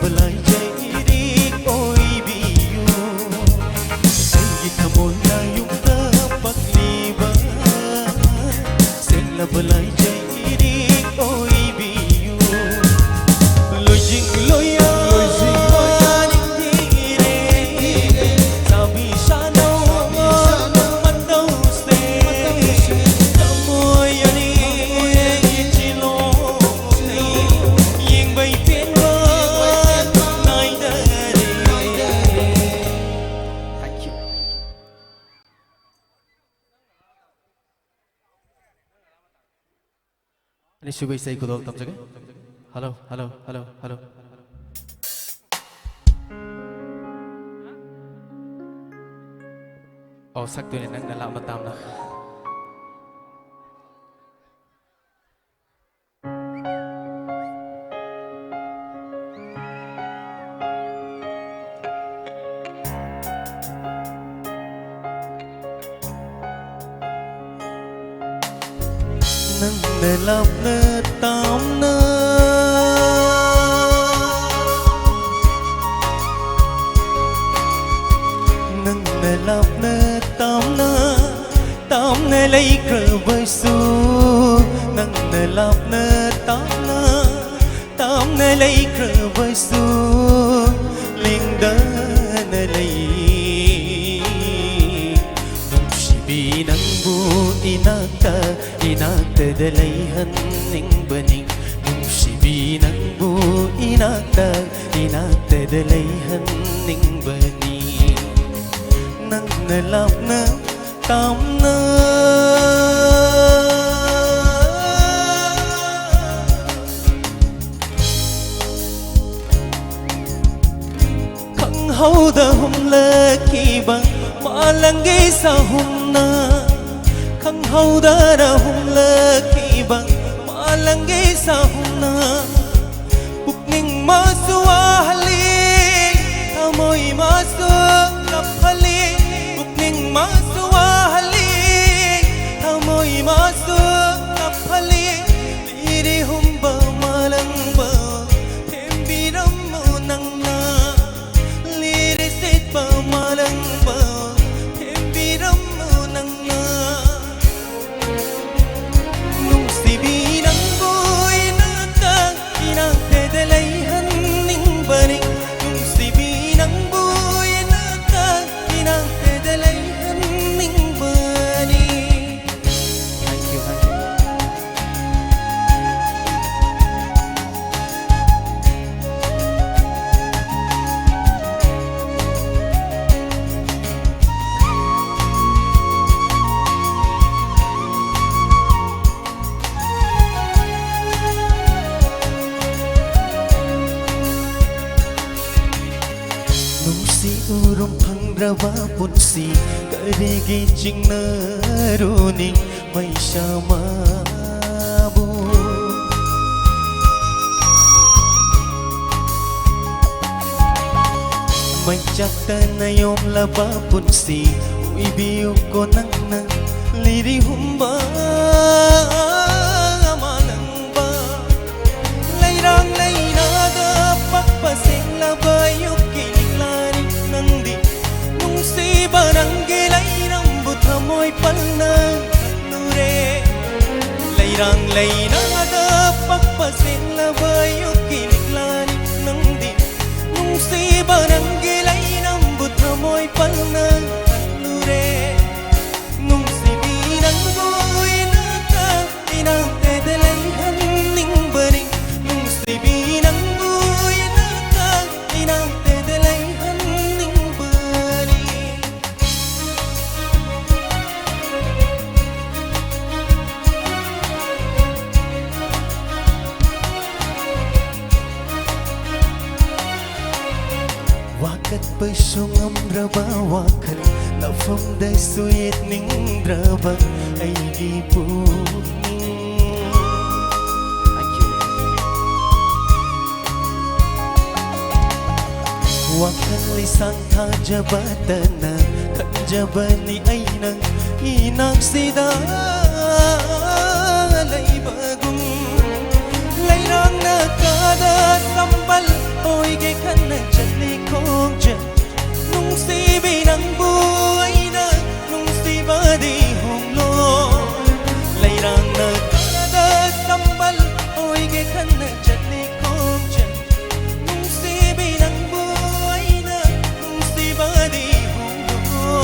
Balai jai dik oi biu Ay kita mola yung dapat liba Sila balay jai dik oi biu Loy jing loya Ini subay say kudol tam jage. Hello, hello, hello, hello. sắc tôi nên năng là mà tam đó nâng nề lọc nề tám nơ nâng nề lọc nề tám nơ lấy cờ với su nâng nề lọc nề tám nơ lấy cờ với su linh đơ nề lấy vì nắng bu inakta dalaihan ning baning nung sibi nang bu inakta dalaihan ning baning nang nalap na tam na khang hau da hum la ki bang ma lang ge sa hum na khang hau da da hum la ki bang ma lang ge sa hum na buk ning ma suwa hali thamoi ma su kap hali buk ning ma suwa hali thamoi ma su kap hali liri hum ba ma lang ba them bi ram mo nang na liri sit ba ma lang ba them bi ram mo nang na urung pangrawa punsi karigi jingna runi mai shamabu mai chakta nayom laba punsi uibiu ko nang nang liri humba amalamba lairang lainada pakpasing labayuk si barang gilay rambut hamoy palna nure layrang layna da pagpasin labayo kiniklani nang di nung si barang gilay rambut hamoy palna nure nung si binang boy nata inate dalayhan ning bari nung si binang boy nata inate dalayhan ning bari wakat pesungam draba wakal la phong dai suit ning draba ai gi pu wakal lisan tha jabatana kan jabani aina inang sida lai bagum lairang na kada sambal oi ge kan chali khong je nung si binang buai na nung si badi hong lo lairang na kada sambal oi ge kan chali khong je nung si binang buai na nung si badi hong lo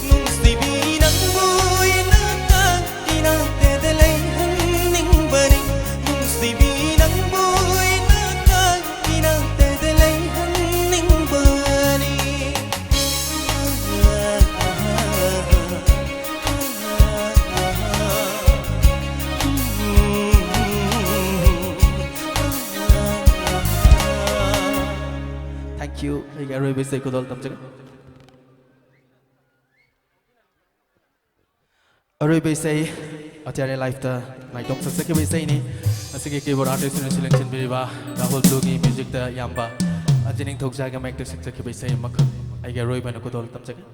nung si binang buai na ta ina te de lai han ning bari nung si binang buai na ta ina te de lai han ning bari Thank you. Hey, Gary, we say good all Array Bay Atari Life the Night of Saki Bay ni Asiki keyboard artist in selection Biriba Rahul Blugi music the Yamba Ajining Tokjaga make the Saki Bay say Mak I get Roy Banakudol Tamsaki.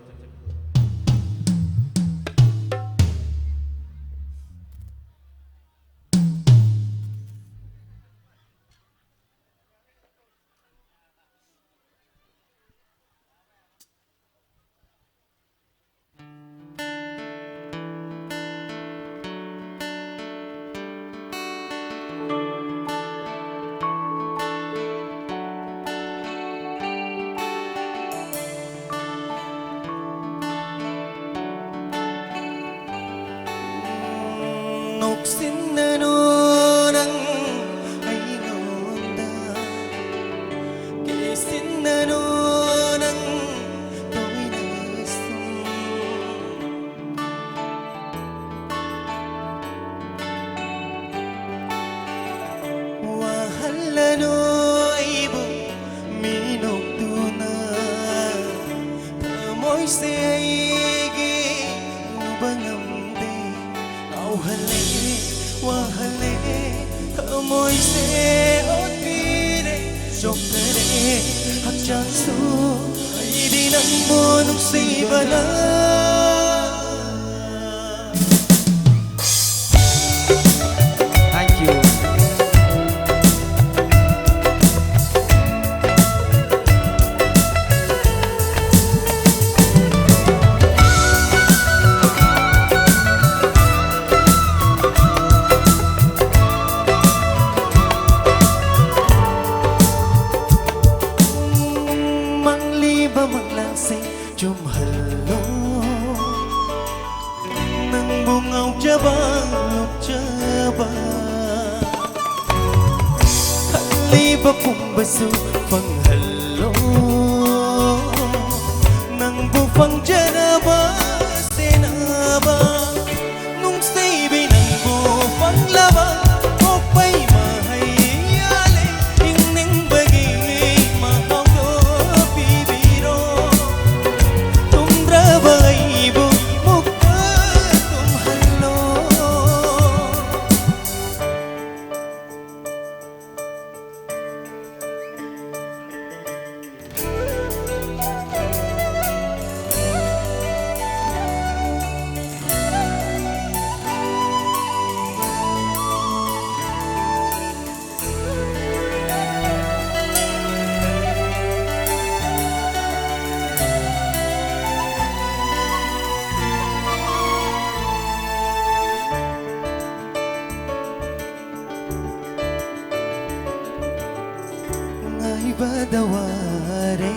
Badaware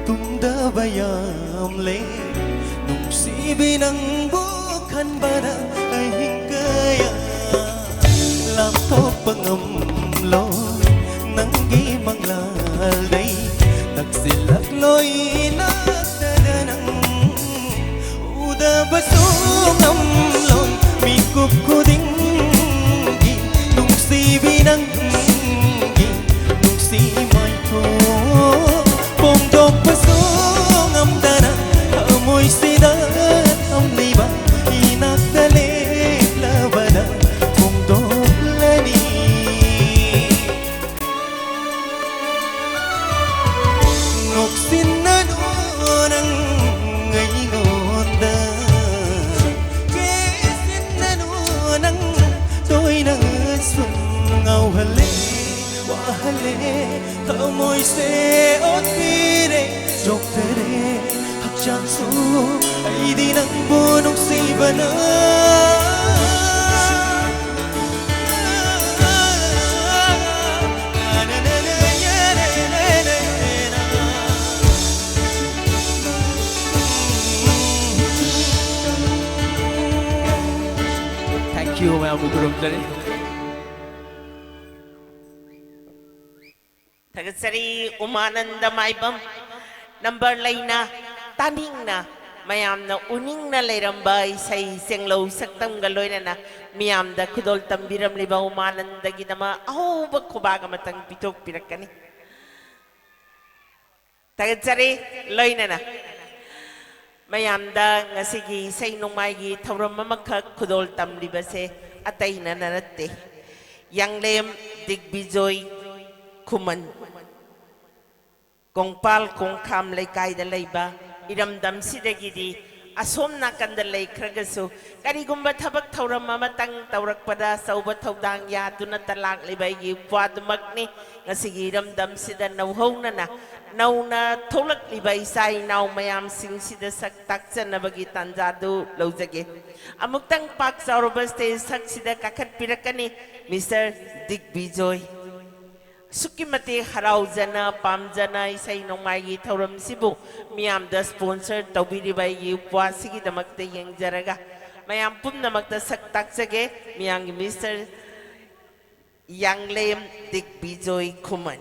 tumda bayamle nung sibinang bukan barang ay hingkaya laptop pangamlo nang gimang lalday nagsilagloy nagdadanang uda basong amlon mikup kuding nung sibinang Pondok pasong am dana amoy sidat am liba inak dale labada pondok lani ngoksin na nang ngayngonda kesin na nang toy na sungaw hale wahale amoy se otire joktere hakjansu ay di nang bunong sibana Thank you, Ma'am Gurumjari. Tagasari umananda maibam number line na taning na mayam na uning na layrambay sa senglaw saktang galoy na miyam da kudol tambiram liba umananda ginama aho bag kubaga matang pitok pinakani tagasari loy na ꯃꯌꯥꯝꯗ ꯉꯁꯤꯒꯤ ꯏꯁꯩ ꯅꯣꯡꯃꯥꯏꯒꯤ ꯊꯧꯔꯝ ꯑꯃꯈꯛ ꯈꯨꯗꯣꯜ ꯇꯝꯂꯤꯕꯁꯦ ꯑꯇꯩꯅ ꯅꯠꯇꯦ ꯌꯥꯡꯂꯦꯝ ꯗꯤꯒꯕꯤꯖꯣꯏ ꯈꯨꯃꯟ ꯀꯣꯡꯄꯥꯜ ꯀꯣꯡꯈꯥꯝ ꯂꯩꯀꯥꯏꯗ ꯂꯩꯕ ꯏꯔꯝꯗꯝꯁꯤꯗꯒꯤꯗꯤ ꯑꯁꯣꯝ ꯅꯥꯀꯟꯗ ꯂꯩꯈ꯭ꯔꯒꯁꯨ ꯀꯔꯤꯒꯨꯝꯕ ꯊꯕꯛ ꯊꯧꯔꯝ ꯑꯃꯇꯪ ꯇꯧꯔꯛꯄꯗ ꯑꯆꯧꯕ ꯊꯧꯗꯥꯡ ꯌꯥꯗꯨꯅꯇ ꯂꯥꯛꯂꯤꯕ ꯑꯩꯒꯤ ꯏꯄ꯭ꯋꯥꯗꯨꯃꯛꯅꯤ ꯉꯁꯤꯒꯤ ꯏꯔꯝꯗꯝꯁꯤꯗ ꯅꯧꯍꯧꯅꯅ ꯅꯧꯅ ꯊꯣꯛꯂꯛꯂꯤꯕ ꯏꯆꯥ ꯏꯅꯥꯎ ꯃꯌꯥꯝꯁꯤꯡꯁꯤꯗ ꯁꯛ ꯇꯥꯛꯆꯅꯕꯒꯤ ꯇꯥꯟꯖꯥꯗꯨ ꯂꯧꯖꯒꯦ ꯑꯃꯨꯛꯇꯪ ꯄꯥꯛ ꯆꯥꯎꯔꯕ ꯁ꯭ꯇꯦꯖ ꯁꯛꯁꯤꯗ ꯀꯥꯈꯠꯄꯤꯔꯛꯀꯅꯤ ꯃꯤꯁꯇꯔ ꯗꯤꯒꯕꯤꯖꯣꯏ ꯑꯁꯨꯛꯀꯤ ꯃꯇꯤꯛ ꯍꯔꯥꯎꯖꯅ ꯄꯥꯝꯖꯅ ꯏꯁꯩ ꯅꯣꯡꯃꯥꯏꯒꯤ ꯊꯧꯔꯝꯁꯤꯕꯨ ꯃꯤꯌꯥꯝꯗ ꯁ꯭ꯄꯣꯟꯁꯔ ꯇꯧꯕꯤꯔꯤꯕ ꯑꯩꯒꯤ ꯏꯄ꯭ꯋꯥꯁꯤꯒꯤꯗꯃꯛꯇ ꯌꯦꯡꯖꯔꯒ ꯃꯌꯥꯝ ꯄꯨꯝꯅꯃꯛꯇ ꯁꯛ ꯇꯥꯛꯆꯒꯦ ꯃꯤꯌꯥꯝꯒꯤ ꯃꯤꯁꯇꯔ ꯌꯥꯡꯂꯦꯝ ꯗꯤꯒꯕꯤꯖꯣꯏ ꯈꯨꯃꯟ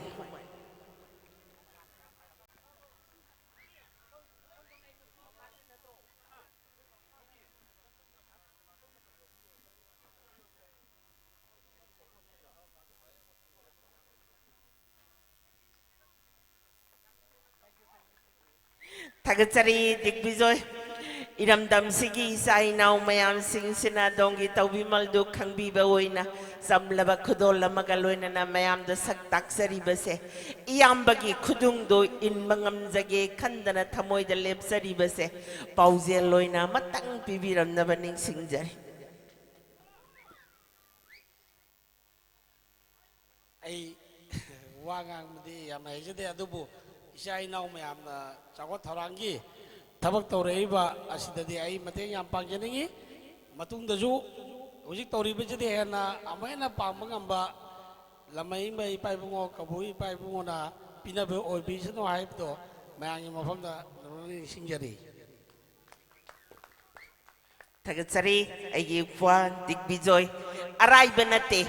ꯊꯥꯒꯠꯆꯔꯤ ꯗꯤꯒꯕꯤꯖꯣꯏ ꯏꯔꯝꯗꯝꯁꯤꯒꯤ ꯏꯆꯥ ꯏꯅꯥꯎ ꯃꯌꯥꯝꯁꯤꯡꯁꯤꯅ ꯑꯗꯣꯝꯒꯤ ꯇꯧꯕꯤꯃꯜꯗꯨ ꯈꯪꯕꯤꯕ ꯑꯣꯏꯅ ꯆꯝꯂꯕ ꯈꯨꯗꯣꯜ ꯑꯃꯒ ꯂꯣꯏꯅꯅ ꯃꯌꯥꯝꯗ ꯁꯛ ꯇꯥꯛꯆꯔꯤꯕꯁꯦ ꯏꯌꯥꯝꯕꯒꯤ ꯈꯨꯗꯨꯡꯗꯨ ꯏꯟꯕ ꯉꯝꯖꯒꯦ ꯈꯟꯗꯅ ꯊꯃꯣꯏꯗ ꯂꯦꯞꯆꯔꯤꯕꯁꯦ ꯄꯥꯎꯖꯦꯜ ꯑꯣꯏꯅ ꯑꯃꯇꯪ ꯄꯤꯕꯤꯔꯝꯅꯕ ꯅꯤꯡꯁꯤꯡꯖꯔꯤ ꯑꯩ ꯋꯥ ꯉꯥꯡꯕꯗꯤ ꯌꯥꯝ ꯍꯩꯖꯗꯦ ꯑꯗꯨꯕꯨ ꯏꯆꯥ ꯏꯅꯥꯎ ꯃꯌꯥꯝꯅ ꯆꯥꯎꯈꯠ ꯊꯧꯔꯥꯡꯒꯤ ꯊꯕꯛ ꯇꯧꯔꯛꯏꯕ ꯑꯁꯤꯗꯗꯤ ꯑꯩ ꯃꯇꯦꯡ ꯌꯥꯝ ꯄꯥꯡꯖꯅꯤꯡꯉꯤ ꯃꯇꯨꯡꯗꯁꯨ ꯍꯧꯖꯤꯛ ꯇꯧꯔꯤꯕꯁꯤꯗꯤ ꯍꯦꯟꯅ ꯑꯃꯨꯛ ꯍꯦꯟꯅ ꯄꯥꯡꯕ ꯉꯝꯕ ꯂꯃꯩꯕ ꯏꯄꯥ ꯏꯕꯨꯡꯉꯣ ꯀꯕꯨ ꯏꯄꯥ ꯏꯕꯨꯡꯉꯣꯅ ꯄꯤꯅꯕ ꯑꯣꯏꯕꯤꯁꯅꯨ ꯍꯥꯏꯕꯗꯣ ꯃꯌꯥꯝꯒꯤ ꯃꯐꯝꯗ ꯅꯤꯡꯁꯤꯡꯖꯔꯤ ꯊꯥꯒꯠꯆꯔꯤ ꯑꯩꯒꯤ ꯏꯄ꯭ꯋꯥ ꯗꯤꯒꯕꯤꯖꯣꯏ ꯑꯔꯥꯏꯕ ꯅꯠꯇꯦ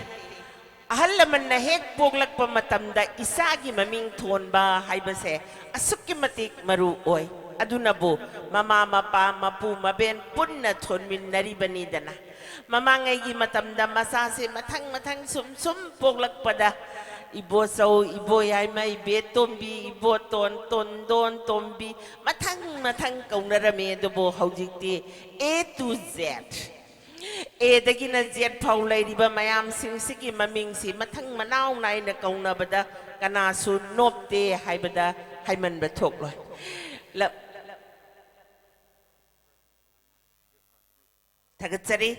ꯑꯍꯜ ꯂꯃꯟꯅ ꯍꯦꯛ ꯄꯣꯛꯂꯛꯄ ꯃꯇꯝꯗ ꯏꯆꯥꯒꯤ ꯃꯃꯤꯡ ꯊꯣꯟꯕ ꯍꯥꯏꯕꯁꯦ ꯑꯁꯨꯛꯀꯤ ꯃꯇꯤꯛ ꯃꯔꯨ ꯑꯣꯏ ꯑꯗꯨꯅꯕꯨ ꯃꯃꯥ ꯃꯄꯥ ꯃꯄꯨ ꯃꯕꯦꯟ ꯄꯨꯟꯅ ꯊꯣꯟꯃꯤꯟꯅꯔꯤꯕꯅꯤꯗꯅ ꯃꯃꯥꯡꯉꯩꯒꯤ ꯃꯇꯝꯗ ꯃꯆꯥꯁꯦ ꯃꯊꯪ ꯃꯊꯪ ꯁꯨꯝ ꯁꯨꯝ ꯄꯣꯛꯂꯛꯄꯗ ꯏꯕꯣꯆꯧ ꯏꯕꯣꯌꯥꯏꯃ ꯏꯕꯦꯇꯣꯝꯕꯤ ꯏꯕꯣꯇꯣꯟ ꯇꯣꯟꯗꯣꯟ ꯇꯣꯝꯕꯤ ꯃꯊꯪ ꯃꯊꯪ ꯀꯧꯅꯔꯝꯃꯤ ꯑꯗꯨꯕꯨ ꯍꯧꯖꯤꯛꯇꯤ A to Z ꯑꯦꯗꯒꯤꯅ ꯖꯦꯠ ꯐꯥꯎ ꯂꯩꯔꯤꯕ ꯃꯌꯥꯝꯁꯤꯡꯁꯤꯒꯤ ꯃꯃꯤꯡꯁꯤ ꯃꯊꯪ ꯃꯅꯥꯎ ꯅꯥꯏꯅ ꯀꯧꯅꯕꯗ ꯀꯅꯥꯁꯨ ꯅꯣꯞꯇꯦ ꯍꯥꯏꯕꯗ ꯍꯥꯏꯃꯟꯕ ꯊꯣꯛꯂꯣꯏ ꯊꯥꯒꯠꯆꯔꯤ